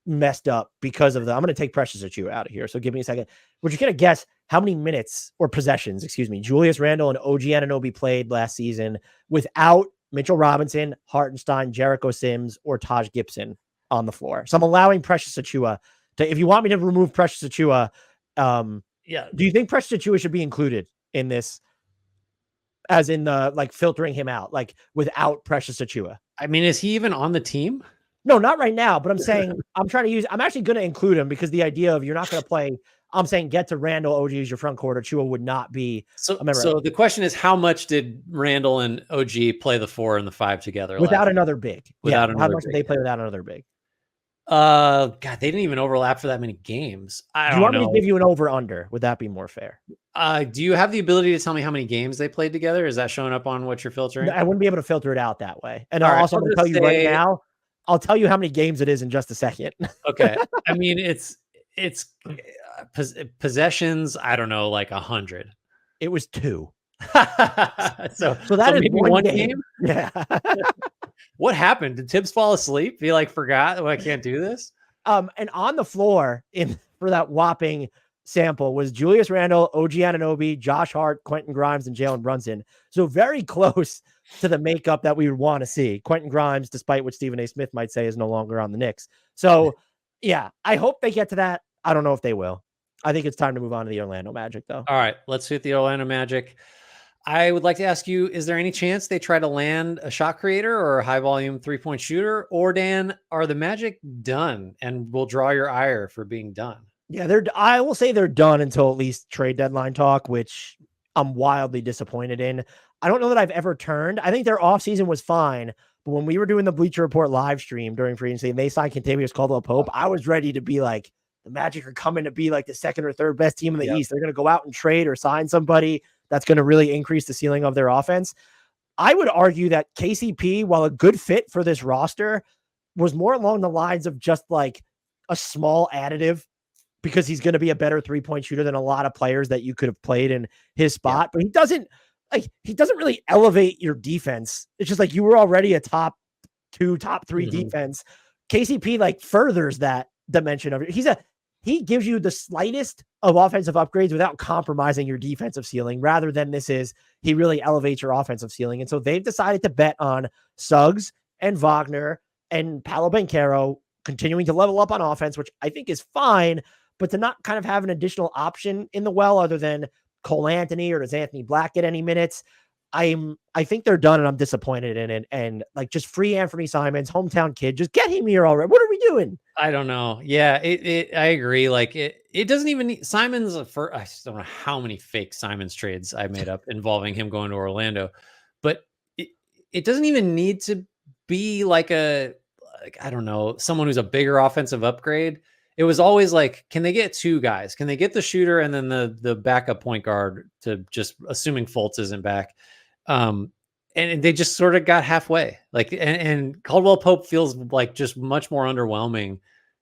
messed up because of I'm going to take Precious Achiuwa out of here. So give me a second. Would you care to guess how many minutes or possessions, Julius Randle and OG Anunoby played last season without Mitchell Robinson, Hartenstein, Jericho Sims, or Taj Gibson on the floor? So I'm allowing Precious Achiuwa to, if you want me to remove Precious Achiuwa, yeah. Do you think Precious Achiuwa should be included in this? As in the like filtering him out, like without Precious Achiuwa. I mean, is he even on the team? No, not right now, but I'm saying I'm actually going to include him because the idea of you're not going to play, I'm saying get to Randle, OG as your front court. Achiuwa would not be. So the question is, how much did Randle and OG play the 4 and the 5 together? Without another big. Without how much did they play without another big? God, they didn't even overlap for that many games. Do you want me to give you an over-under? Would that be more fair? Do you have the ability to tell me how many games they played together? Is that showing up on what you're filtering? I wouldn't be able to filter it out that way. And I'm going to tell you right now, I'll tell you how many games it is in just a second. Okay. I mean, it's possessions. I don't know, like 100. It was 2. so that is one game. Yeah. What happened? Did Tibbs fall asleep? He like forgot, I can't do this. And on the floor for that whopping sample was Julius Randle, OG Anunoby, Josh Hart, Quentin Grimes, and Jalen Brunson. So very close to the makeup that we would want to see. Quentin Grimes, despite what Stephen A. Smith might say, is no longer on the Knicks. So yeah, I hope they get to that. I don't know if they will. I think it's time to move on to the Orlando Magic, though. All right, let's hit the Orlando Magic. I would like to ask you, is there any chance they try to land a shot creator or a high volume 3-point shooter? Or Dan, are the Magic done and will draw your ire for being done? Yeah, I will say they're done until at least trade deadline talk, which I'm wildly disappointed in. I don't know that I've ever turned. I think their offseason was fine, but when we were doing the Bleacher Report live stream during free agency and they signed Kentavious Caldwell-Pope, I was ready to be like, the Magic are coming to be like the second or third best team in the East. They're going to go out and trade or sign somebody that's going to really increase the ceiling of their offense. I would argue that KCP, while a good fit for this roster, was more along the lines of just like a small additive because he's going to be a better 3-point shooter than a lot of players that you could have played in his spot. But he doesn't really elevate your defense. It's just like you were already a top 2, top 3 defense. KCP like furthers that dimension of it. He gives you the slightest of offensive upgrades without compromising your defensive ceiling, rather than he really elevates your offensive ceiling. And so they've decided to bet on Suggs and Wagner and Paolo Banchero continuing to level up on offense, which I think is fine, but to not kind of have an additional option in the well other than Cole Anthony, or does Anthony Black get any minutes? I think they're done, and I'm disappointed in it. And like, just free Anthony Simons, hometown kid, just get him here already. What are we doing? I don't know. Yeah, I agree. Like it doesn't even need Simons. I just don't know how many fake Simons trades I made up involving him going to Orlando, but it doesn't even need to be like I don't know, someone who's a bigger offensive upgrade. It was always like, can they get 2 guys? Can they get the shooter and then the backup point guard, to just assuming Fultz isn't back? And they just sort of got halfway. Like, and Caldwell Pope feels like just much more underwhelming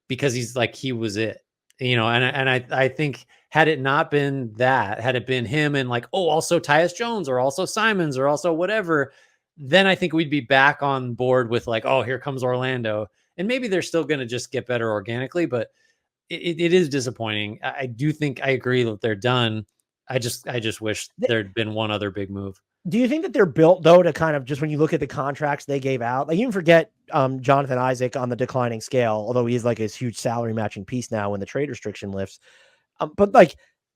because he's like, he was it, and I think had it not been that, had it been him and like, oh, also Tyus Jones or also Simons or also whatever, then I think we'd be back on board with like, oh, here comes Orlando. And maybe they're still going to just get better organically, but it is disappointing. I do think I agree that they're done. I just wish there'd been one other big move. Do you think that they're built, though, to kind of just, when you look at the contracts they gave out, like, you can forget Jonathan Isaac on the declining scale, although he's like a huge salary matching piece now when the trade restriction lifts. But like,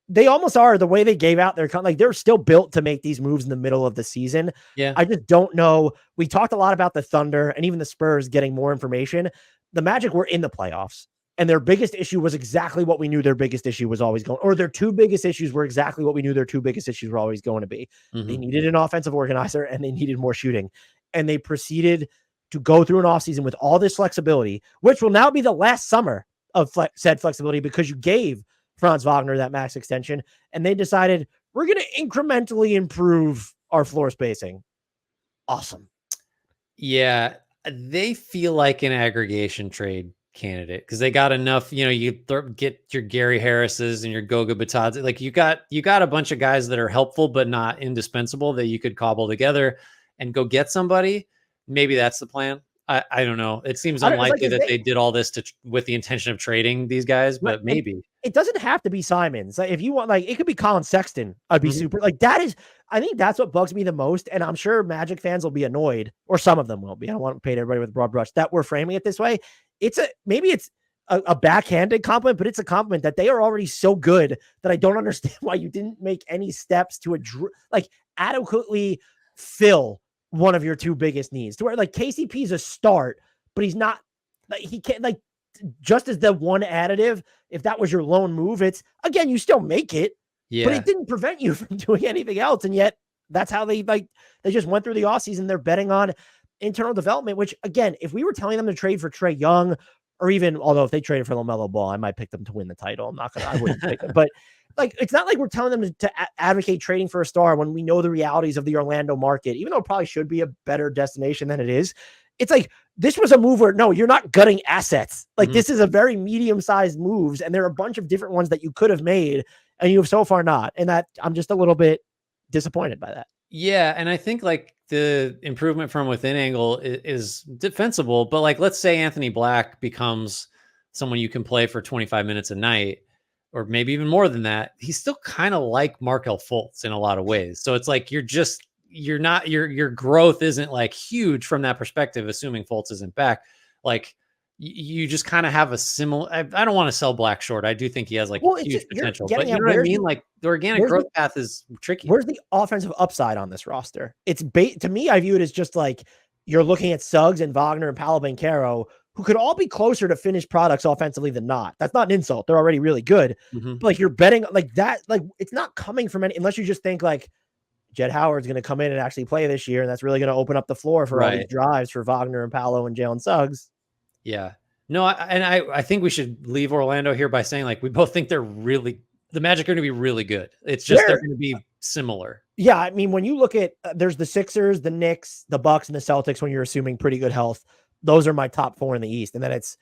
They almost are the way they gave out their like they're still built to make these moves in the middle of the season. Yeah. I just don't know. We talked a lot about the Thunder and even the Spurs getting more information. The Magic were in the playoffs, and their biggest issue was exactly what we knew their biggest issue was always going, or their two biggest issues were exactly what we knew their two biggest issues were always going to be. They needed an offensive organizer and they needed more shooting. And they proceeded to go through an offseason with all this flexibility, which will now be the last summer of said flexibility because you gave Franz Wagner that max extension, and they decided we're going to incrementally improve our floor spacing. Awesome. Yeah, they feel like an aggregation trade candidate because they got enough. You get your Gary Harris's and your Goga Batadze. Like you got a bunch of guys that are helpful but not indispensable that you could cobble together and go get somebody. Maybe that's the plan. I don't know. It seems unlikely that they did all this with the intention of trading these guys, but maybe. It doesn't have to be Simons. Like if you want, like it could be Colin Sexton. I'd be super like that is. I think that's what bugs me the most, and I'm sure Magic fans will be annoyed, or some of them will be. I don't want to paint everybody with a broad brush that we're framing it this way. Maybe it's a backhanded compliment, but it's a compliment that they are already so good that I don't understand why you didn't make any steps to adequately fill one of your two biggest needs. To where like KCP is a start, but he's not. Like he can't like. Just as the one additive, if that was your lone move, it's again, you still make it, but it didn't prevent you from doing anything else. And yet that's how they just went through the offseason. They're betting on internal development, which again, if we were telling them to trade for Trae Young, or even although if they traded for LaMelo Ball, I might pick them to win the title. I wouldn't pick them, but like, it's not like we're telling them to advocate trading for a star when we know the realities of the Orlando market, even though it probably should be a better destination than it is. It's like, this was a move where, no, you're not gutting assets. Like this is a very medium-sized moves, and there are a bunch of different ones that you could have made, and you have so far not. And that I'm just a little bit disappointed by that. Yeah, and I think like the improvement from within angle is defensible, but like let's say Anthony Black becomes someone you can play for 25 minutes a night, or maybe even more than that. He's still kind of like Markelle Fultz in a lot of ways. So it's like your growth isn't like huge from that perspective, assuming Fultz isn't back. Like you just kind of have a similar. I don't want to sell Black short. I do think he has like huge potential, but you know what I mean. Like the organic growth path is tricky. Where's the offensive upside on this roster? To me, I view it as just like you're looking at Suggs and Wagner and Paolo Banchero, who could all be closer to finished products offensively than not. That's not an insult. They're already really good. But like you're betting like that, like it's not coming from any, unless you just think like Jed Howard's going to come in and actually play this year, and that's really going to open up the floor for all these drives for Wagner and Paolo and Jalen Suggs. Yeah. No, I think we should leave Orlando here by saying like we both think the Magic are going to be really good. It's just they're going to be similar. Yeah, I mean, when you look at there's the Sixers, the Knicks, the Bucks, and the Celtics. When you're assuming pretty good health, those are my top four in the East, and then it's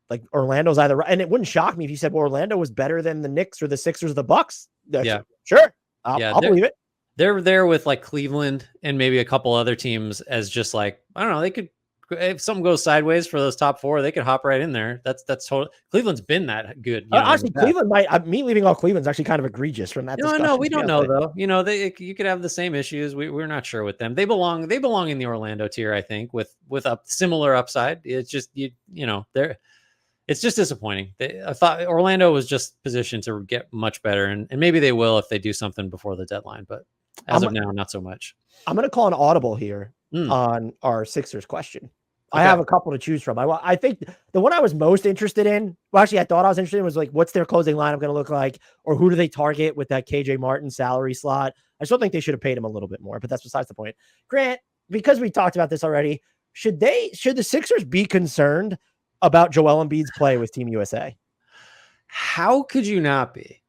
like Orlando's either. And it wouldn't shock me if you said, "Well, Orlando was better than the Knicks or the Sixers or the Bucks." Yeah, sure, I'll believe it. They're there with like Cleveland and maybe a couple other teams as just like, I don't know, they could, if something goes sideways for those top four, they could hop right in there. That's totally, Cleveland's been that good. Honestly, Cleveland me leaving off Cleveland's actually kind of egregious from that. No, we don't know though. You could have the same issues. We're not sure with them. They belong in the Orlando tier, I think, with a similar upside. It's just, it's just disappointing. I thought Orlando was just positioned to get much better, and maybe they will if they do something before the deadline, but as of now, not so much. I'm going to call an audible here on our Sixers question. Okay. I have a couple to choose from. I think the one I was most interested in, well, actually, I thought I was interested in was like, what's their closing lineup going to look like? Or who do they target with that KJ Martin salary slot? I still think they should have paid him a little bit more, but that's besides the point. Grant, because we talked about this already, should the Sixers be concerned about Joel Embiid's play with Team USA? How could you not be?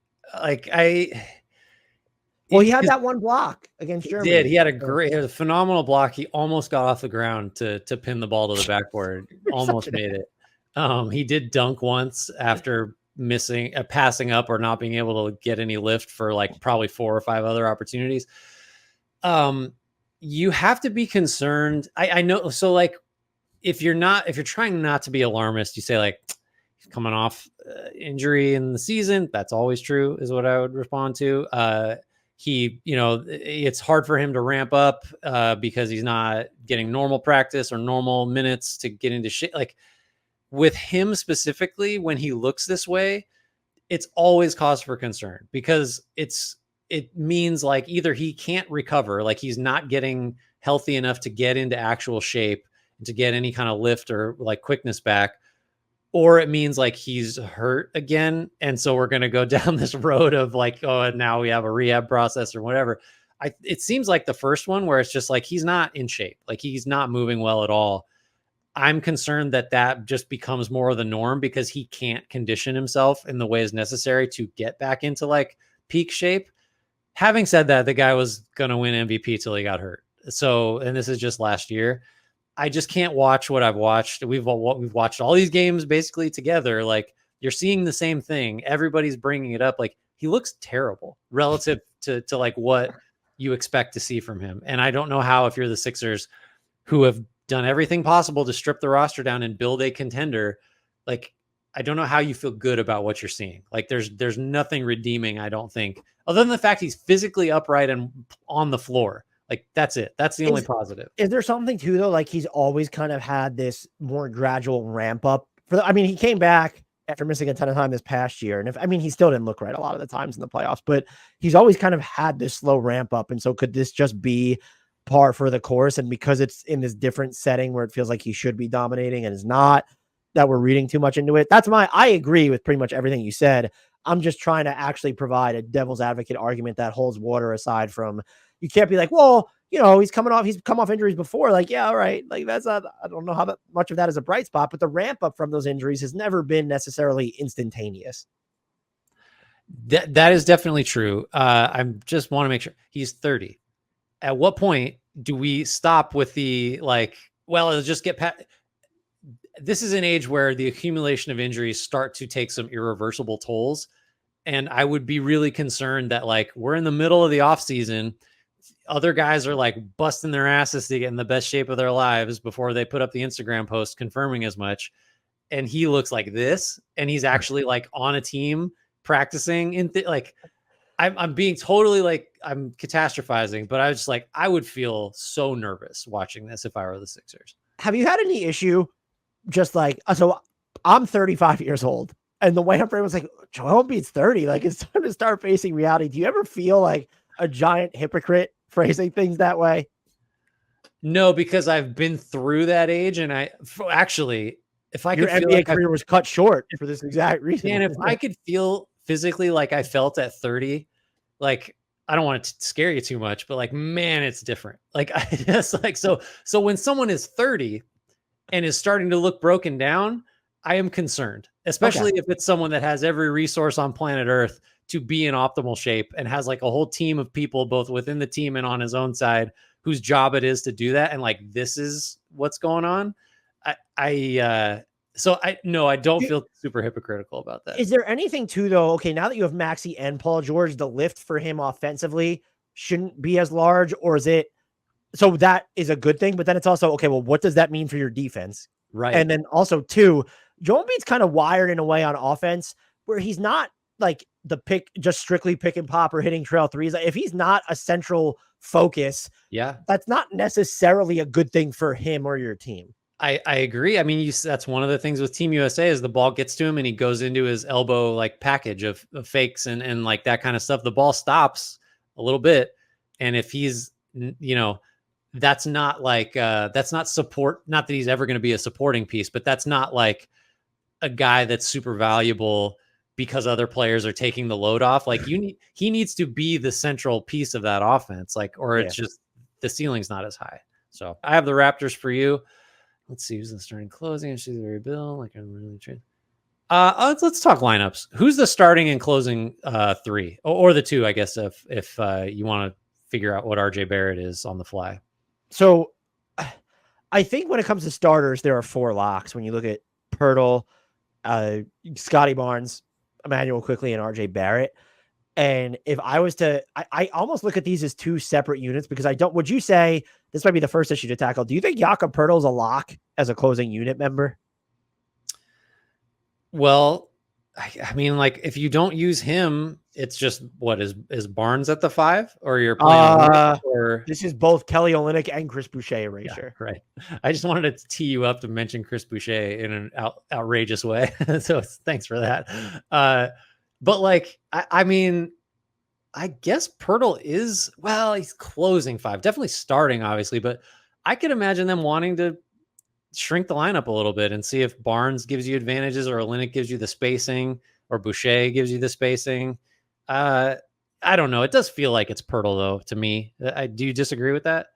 He had that one block against Germany. He had a phenomenal block. He almost got off the ground to pin the ball to the backboard. Almost made it. He did dunk once after missing passing up or not being able to get any lift for like probably 4 or 5 other opportunities. You have to be concerned. I know. So like, if you're trying not to be alarmist, you say like, he's coming off injury in the season. That's always true, is what I would respond to. It's hard for him to ramp up because he's not getting normal practice or normal minutes to get into shit. Like with him specifically, when he looks this way, it's always cause for concern because it means like either he can't recover, like he's not getting healthy enough to get into actual shape and to get any kind of lift or like quickness back, or it means like he's hurt again. And so we're going to go down this road of like, oh, now we have a rehab process or whatever. It seems like the first one where it's just like, he's not in shape. Like he's not moving well at all. I'm concerned that that just becomes more of the norm because he can't condition himself in the ways necessary to get back into like peak shape. Having said that, the guy was going to win MVP till he got hurt. So, and this is just last year. I just can't watch what I've watched. We've watched all these games basically together. Like you're seeing the same thing. Everybody's bringing it up. Like he looks terrible relative to like what you expect to see from him. And I don't know how, if you're the Sixers who have done everything possible to strip the roster down and build a contender, like I don't know how you feel good about what you're seeing. Like there's nothing redeeming, I don't think, other than the fact he's physically upright and on the floor. Like that's it. That's the only positive. Is there something too though? Like he's always kind of had this more gradual ramp up I mean, he came back after missing a ton of time this past year. And he still didn't look right a lot of the times in the playoffs, but he's always kind of had this slow ramp up. And so could this just be par for the course? And because it's in this different setting where it feels like he should be dominating and is not, that we're reading too much into it. I agree with pretty much everything you said. I'm just trying to actually provide a devil's advocate argument that holds water aside from, you can't be like, well, he's come off injuries before. Like, yeah, all right. Like that's not, I don't know how much of that is a bright spot, but the ramp up from those injuries has never been necessarily instantaneous. That is definitely true. I just want to make sure he's 30. At what point do we stop with the like, well, it'll just get past. This is an age where the accumulation of injuries start to take some irreversible tolls. And I would be really concerned that like we're in the middle of the off season. Other guys are like busting their asses to get in the best shape of their lives before they put up the Instagram post confirming as much. And he looks like this, and he's actually like on a team practicing in like, I'm being totally like, I'm catastrophizing, but I was just like, I would feel so nervous watching this if I were the Sixers. Have you had any issue just like, so I'm 35 years old and the way I'm framed was like, Joel Embiid's 30. Like it's time to start facing reality. Do you ever feel like a giant hypocrite phrasing things that way? No, because I've been through that age. And actually, if I Your could NBA feel like career was cut short for this exact reason. And if I could feel physically like I felt at 30, like I don't want to scare you too much, but like, man, it's different. Like I just like, so when someone is 30 and is starting to look broken down, I am concerned, especially if it's someone that has every resource on planet Earth to be in optimal shape and has like a whole team of people, both within the team and on his own side, whose job it is to do that. And like, this is what's going on. I don't feel super hypocritical about that. Is there anything too, though? Okay, now that you have Maxey and Paul George, the lift for him offensively shouldn't be as large, or is it? So that is a good thing, but then it's also, okay, well, what does that mean for your defense? Right. And then also too, Joel Embiid's kind of wired in a way on offense where he's not like the pick, just strictly pick and pop or hitting trail threes. If he's not a central focus, that's not necessarily a good thing for him or your team. I agree. I mean, that's one of the things with Team USA is the ball gets to him and he goes into his elbow like package of fakes and like that kind of stuff. The ball stops a little bit. And if he's, that's not like, that's not support. Not that he's ever going to be a supporting piece, but that's not like a guy that's super valuable because other players are taking the load off. Like he needs to be the central piece of that offense, like, or it's just the ceiling's not as high. So I have the Raptors for you. Let's see who's the starting closing. And she's very Bill. Like I'm really trying. Let's talk lineups. Who's the starting and closing three or the two? I guess if you want to figure out what RJ Barrett is on the fly. So I think when it comes to starters, there are four locks. When you look at Pirtle, Scotty Barnes, Emmanuel Quickley, and RJ Barrett. And if I was to, I almost look at these as two separate units because would you say this might be the first issue to tackle? Do you think Jakob Pirtle is a lock as a closing unit member? Well, I mean, like if you don't use him, it's just what is Barnes at the 5 or you're playing or this is both Kelly Olynyk and Chris Boucher erasure. Yeah, right. I just wanted to tee you up to mention Chris Boucher in an outrageous way. So thanks for that. But like, I mean, I guess Pirtle is, well, he's closing 5, definitely starting, obviously, but I could imagine them wanting to shrink the lineup a little bit and see if Barnes gives you advantages or Olynyk gives you the spacing or Boucher gives you the spacing. Uh, I don't know. It does feel like it's Pirtle though to me. Do you disagree with that?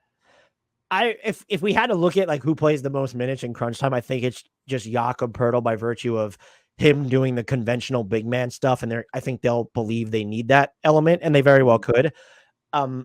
If we had to look at like who plays the most minutes in crunch time, I think it's just Jakob Pertl by virtue of him doing the conventional big man stuff. And I think they'll believe they need that element, and they very well could.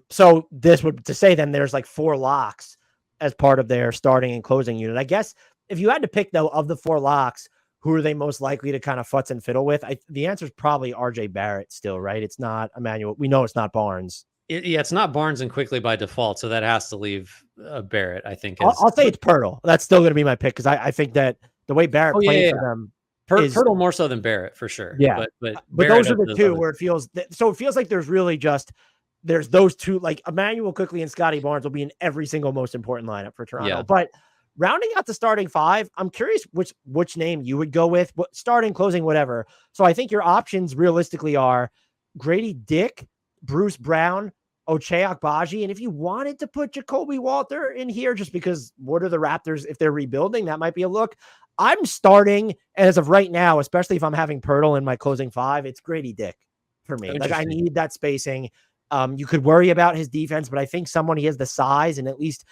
So this would to say then there's like 4 locks as part of their starting and closing unit. I guess if you had to pick though of the 4 locks, who are they most likely to kind of futz and fiddle with? The answer is probably RJ Barrett still, right? It's not Emmanuel. We know it's not Barnes. Yeah, it's not Barnes and Quickly by default, so that has to leave Barrett. I think I'll say it's Pirtle. That's still going to be my pick because I think that the way Barrett played for them is Pirtle more so than Barrett for sure. Yeah, but those are the two where it feels so. It feels like there's really just there's those two, like Emmanuel Quickly and Scotty Barnes will be in every single most important lineup for Toronto. Yeah. But rounding out the starting 5, I'm curious which name you would go with, what starting, closing, whatever. So I think your options realistically are Grady Dick, Bruce Brown, Ochai Agbaji, and if you wanted to put Jacoby Walter in here, just because what are the Raptors if they're rebuilding, that might be a look. I'm starting as of right now, especially if I'm having Pirtle in my closing 5, it's Grady Dick for me. Like I need that spacing. You could worry about his defense, but I think someone he has the size and at least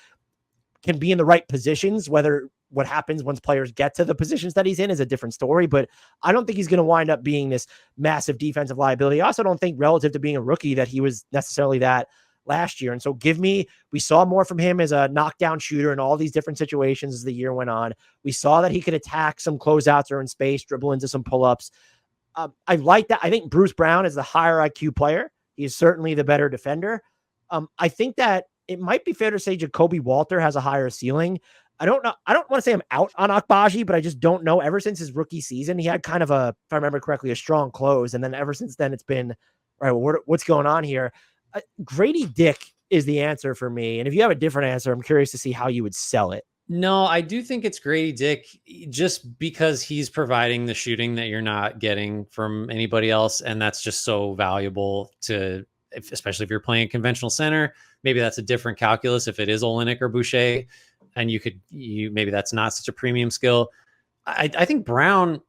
can be in the right positions. Whether what happens once players get to the positions that he's in is a different story, but I don't think he's going to wind up being this massive defensive liability. I also don't think relative to being a rookie that he was necessarily that last year. And so we saw more from him as a knockdown shooter in all these different situations as the year went on. We saw that he could attack some closeouts or in space, dribble into some pull-ups. I like that. I think Bruce Brown is the higher IQ player. He's certainly the better defender. I think that it might be fair to say Jacoby Walter has a higher ceiling. I don't know. I don't want to say I'm out on Akbaji, but I just don't know. Ever since his rookie season, he had kind of if I remember correctly, a strong close. And then ever since then, it's been, all right, well, what's going on here? Grady Dick is the answer for me. And if you have a different answer, I'm curious to see how you would sell it. No, I do think it's Grady Dick just because he's providing the shooting that you're not getting from anybody else. And that's just so valuable especially if you're playing conventional center. Maybe that's a different calculus if it is Olynyk or Boucher, and maybe that's not such a premium skill. I think Brown,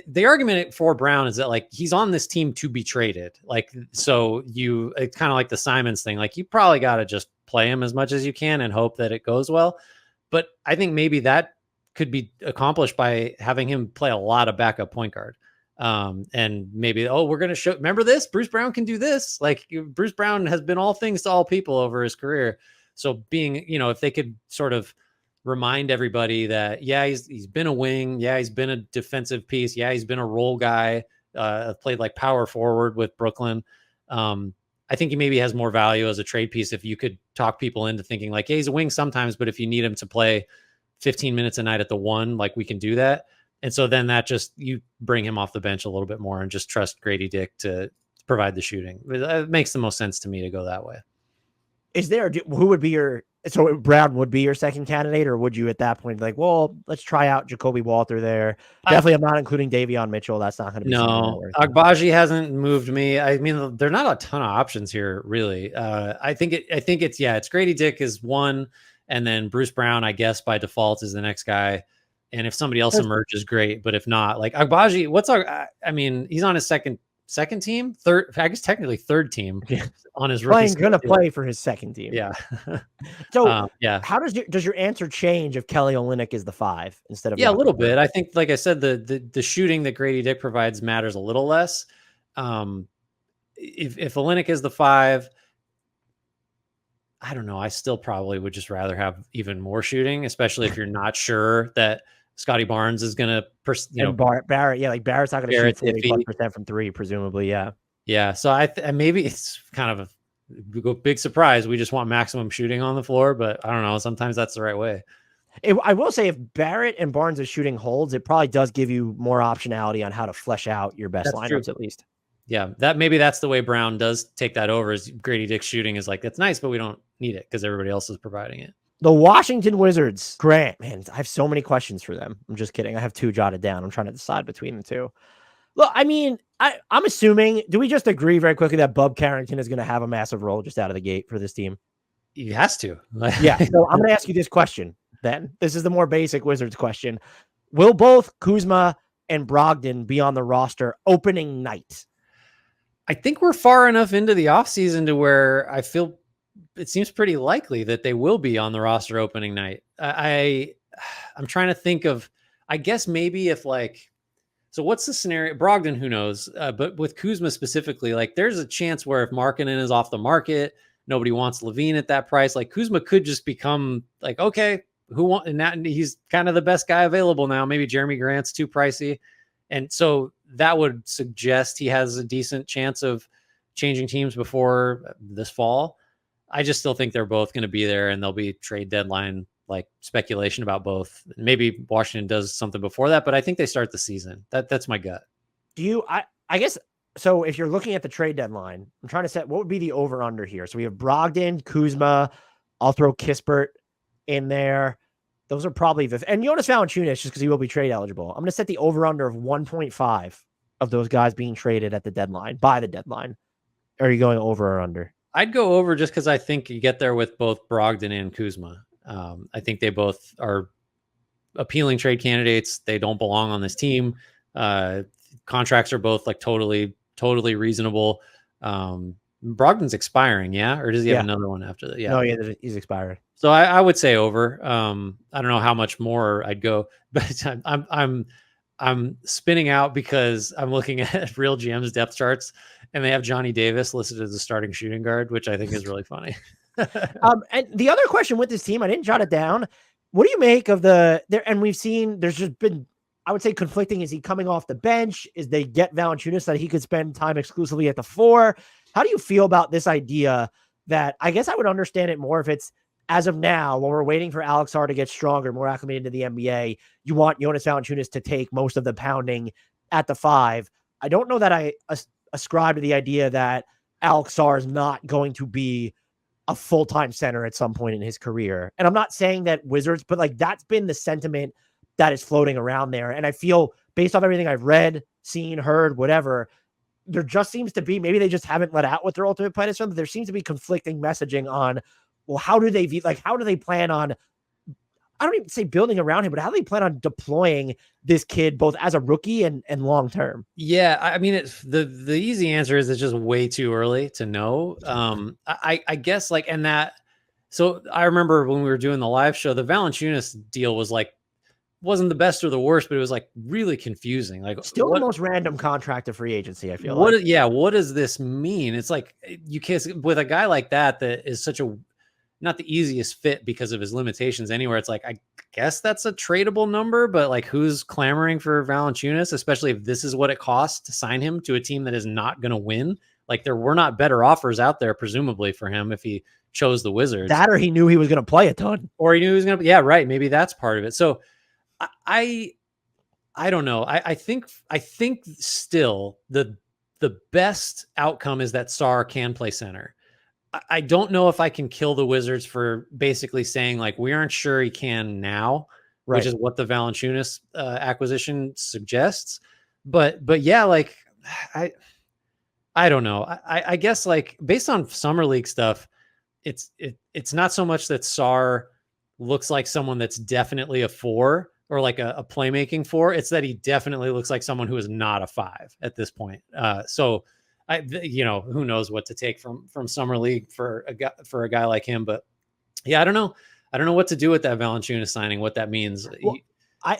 the argument for Brown is that like he's on this team to be traded. Like, so it's kind of like the Simons thing. Like you probably got to just play him as much as you can and hope that it goes well. But I think maybe that could be accomplished by having him play a lot of backup point guard. And maybe, we're going to show, remember this, Bruce Brown can do this. Like Bruce Brown has been all things to all people over his career. So being, if they could sort of remind everybody that, yeah, he's been a wing. Yeah, he's been a defensive piece. Yeah, he's been a role guy, played like power forward with Brooklyn. I think he maybe has more value as a trade piece if you could talk people into thinking like, yeah, he's a wing sometimes, but if you need him to play 15 minutes a night at the 1, like we can do that. And so then you bring him off the bench a little bit more and just trust Grady Dick to provide the shooting. It makes the most sense to me to go that way. Who would be so Brown would be your second candidate, or would you at that point be like, well, let's try out Jacoby Walter there? Definitely, I'm not including Davion Mitchell. That's not going to be. No, Agbaji hasn't moved me. I mean, there are not a ton of options here, really. I think it's Grady Dick is 1, and then Bruce Brown, I guess by default, is the next guy. And if somebody else emerges, great. But if not, like Agbaji, he's on his second team, third, I guess technically third team on his rookie. Going to play for his second team. Yeah. So how does your answer change if Kelly Olynyk is the 5 instead of? Yeah, a little bit. I think, like I said, the shooting that Grady Dick provides matters a little less. If Olynyk is the 5, I don't know. I still probably would just rather have even more shooting, especially if you're not sure that Scotty Barnes is going to, Barrett. Yeah. Like Barrett's not going to shoot 40% from 3, presumably. Yeah. Yeah. So maybe it's kind of a big surprise. We just want maximum shooting on the floor, but I don't know. Sometimes that's the right way. I will say if Barrett and Barnes' shooting holds, it probably does give you more optionality on how to flesh out your best lineups at least. Yeah. That's the way Brown does take that over, is Grady Dick's shooting is like, that's nice, but we don't need it because everybody else is providing it. The Washington Wizards, Grant, man, I have so many questions for them. I'm just kidding. I have 2 jotted down. I'm trying to decide between the 2. Look, I mean, I'm assuming, do we just agree very quickly that Bub Carrington is going to have a massive role just out of the gate for this team? He has to. Yeah. So I'm going to ask you this question then. This is the more basic Wizards question. Will both Kuzma and Brogdon be on the roster opening night? I think we're far enough into the offseason to where I feel it seems pretty likely that they will be on the roster opening night. I'm trying to think of, I guess maybe if like, so what's the scenario? Brogdon, who knows? But with Kuzma specifically, like there's a chance where if Markkanen is off the market, nobody wants Levine at that price. Like Kuzma could just become like, okay, who want? And now he's kind of the best guy available now. Maybe Jeremy Grant's too pricey, and so that would suggest he has a decent chance of changing teams before this fall. I just still think they're both going to be there, and there'll be trade deadline like speculation about both. Maybe Washington does something before that, but I think they start the season. That's my gut. Do you? I guess so. If you're looking at the trade deadline, I'm trying to set what would be the over under here. So we have Brogdon, Kuzma. I'll throw Kispert in there. Those are probably and Jonas Valanciunas just because he will be trade eligible. I'm going to set the over under of 1.5 of those guys being traded at the deadline by the deadline. Are you going over or under? I'd go over just because I think you get there with both Brogdon and Kuzma. I think they both are appealing trade candidates. They don't belong on this team. Contracts are both like totally reasonable. Brogdon's expiring, yeah, or does he have another one after that? Yeah, no, yeah, he's expired. So I would say over. I don't know how much more I'd go, but I'm spinning out because I'm looking at Real GM's depth charts, and they have Johnny Davis listed as a starting shooting guard, which I think is really funny. And the other question with this team, I didn't jot it down. What do you make of there? And we've seen there's just been, I would say, conflicting. Is he coming off the bench? Is they get Valanciunas that he could spend time exclusively at the 4? How do you feel about this idea that I guess I would understand it more if it's as of now, while we're waiting for Alex Sarr to get stronger, more acclimated to the NBA, you want Jonas Valanciunas to take most of the pounding at the 5. I don't know that I ascribe to the idea that Alex Sarr is not going to be a full-time center at some point in his career. And I'm not saying that Wizards, but like that's been the sentiment that is floating around there. And I feel based off everything I've read, seen, heard, whatever, there just seems to be, maybe they just haven't let out what their ultimate plan is, but there seems to be conflicting messaging on, well, how do they plan on, I don't even say building around him, but how do they plan on deploying this kid both as a rookie and long-term? Yeah. I mean, it's the easy answer is it's just way too early to know. I guess like, and that, so I remember when we were doing the live show, the Valanciunas deal was like, wasn't the best or the worst, but it was like really confusing. Like still the most random contract of free agency, I feel like. Like. Yeah. What does this mean? It's like you can't, with a guy like that is such a, not the easiest fit because of his limitations anywhere. It's like, I guess that's a tradable number, but like who's clamoring for Valanciunas, especially if this is what it costs to sign him to a team that is not going to win. Like there were not better offers out there, presumably for him if he chose the Wizards. That, or he knew he was going to play a ton. Or he knew he was going to, yeah, right. Maybe that's part of it. So I don't know. I think still the best outcome is that Sarr can play center. I don't know if I can kill the Wizards for basically saying like, we aren't sure he can now, right, which is what the Valanciunas acquisition suggests. But yeah, like I don't know. I guess like based on summer league stuff, it's not so much that Sarr looks like someone that's definitely a 4 or like a playmaking 4. It's that he definitely looks like someone who is not a 5 at this point. So who knows what to take from summer league for a guy like him, but yeah, I don't know what to do with that Valanciunas signing, what that means. Well, I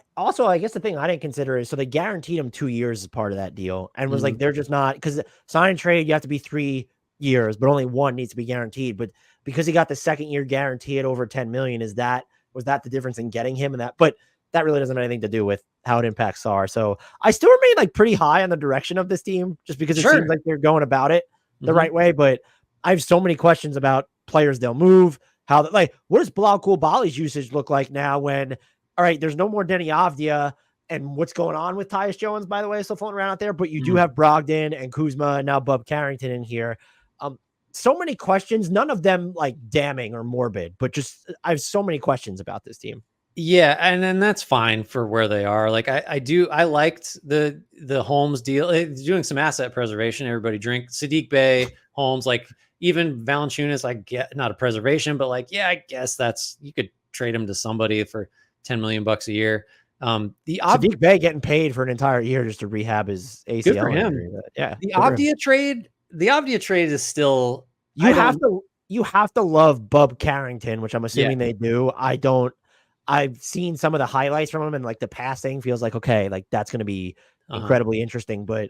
guess the thing I didn't consider is, so they guaranteed him 2 years as part of that deal and was like, they're just not, because sign and trade, you have to be 3 years, but only 1 needs to be guaranteed. But because he got the second year guarantee at over 10 million, was that the difference in getting him and that, but that really doesn't have anything to do with how it impacts Sarr. So I still remain like pretty high on the direction of this team just because it seems like they're going about it the right way. But I have so many questions about players they'll move, how like, what does Bilal Coulibaly's usage look like now when, all right, there's no more Denny Avdia, and what's going on with Tyus Jones, by the way, still floating around out there, but you do have Brogdon and Kuzma and now Bub Carrington in here. So many questions, none of them like damning or morbid, but just I have so many questions about this team. Yeah, and then that's fine for where they are. Like I liked the Holmes deal. It's doing some asset preservation. Everybody drink Sadiq Bey, Holmes, like even Valanciunas. I get not a preservation, but like yeah, I guess that's you could trade him to somebody for $10 million a year. Sadiq Bey getting paid for an entire year just to rehab his Good for ACL him. injury. But yeah, The good for him. Avdia trade is still You I have don't to you have to love Bub Carrington, which I'm yeah assuming they do. I don't. I've seen some of the highlights from him, and like the passing feels like okay, like that's going to be uh-huh. incredibly interesting. But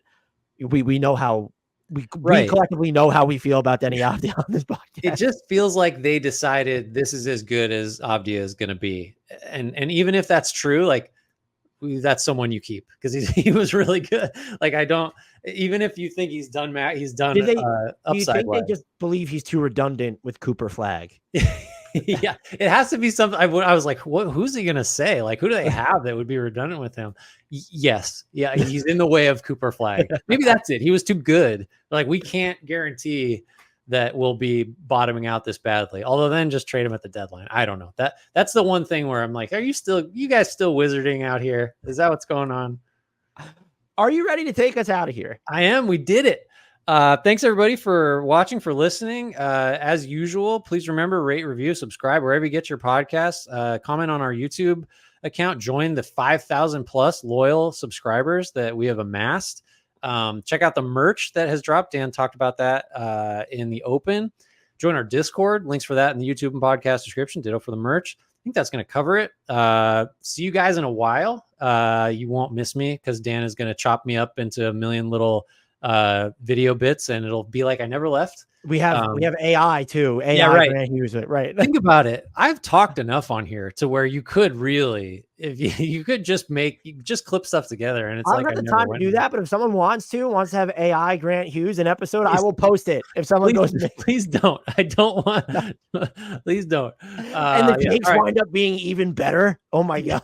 we know how we Right. collectively know how we feel about Denny Avdia on this It podcast. just feels like they decided this is as good as Avdia is going to be, and even if that's true, like that's someone you keep because he was really good. Like I don't even if you think he's done he's done Did they? Do you upside think they wise. just believe he's too redundant with Cooper Flag? Yeah, it has to be something. I was like, what? Who's he gonna say? Like, who do they have that would be redundant with him? Yes, yeah, he's in the way of Cooper Flag. Maybe that's it. He was too good. Like, we can't guarantee that we'll be bottoming out this badly. Although, then just trade him at the deadline. I don't know. That's the one thing where I'm like, are you guys still wizarding out here? Is that what's going on? Are you ready to take us out of here? I am. We did it. Thanks everybody for watching, for listening. As usual, please remember, rate, review, subscribe wherever you get your podcasts. Comment on our YouTube account. Join the 5,000 plus loyal subscribers that we have amassed. Check out the merch that has dropped. Dan talked about that in the open. Join our Discord. Links for that in the YouTube and podcast description. Ditto for the merch. I think that's going to cover it. See you guys in a while. You won't miss me because Dan is going to chop me up into a million little video bits, and it'll be like I never left. We have AI too. AI Yeah, right. Grant use it, right? Think about it. I've talked enough on here to where you could really, if you could just clip stuff together, and it's I like don't I have the never time to went. do that, but if someone wants to have AI Grant Hughes an episode, I will post it. If someone Please, goes, please don't. I don't want. Please don't. and the Yeah. takes All right. wind up being even better. Oh my god!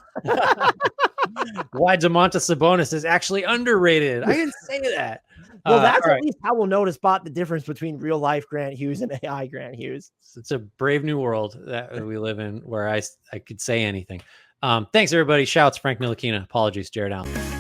Why Domantas Sabonis is actually underrated. I didn't say that. Well, that's All at right. least how we'll know to spot the difference between real life Grant Hughes and AI Grant Hughes. It's a brave new world that we live in where I could say anything. Thanks everybody. Shouts Frank Ntilikina. Apologies, Jared Allen.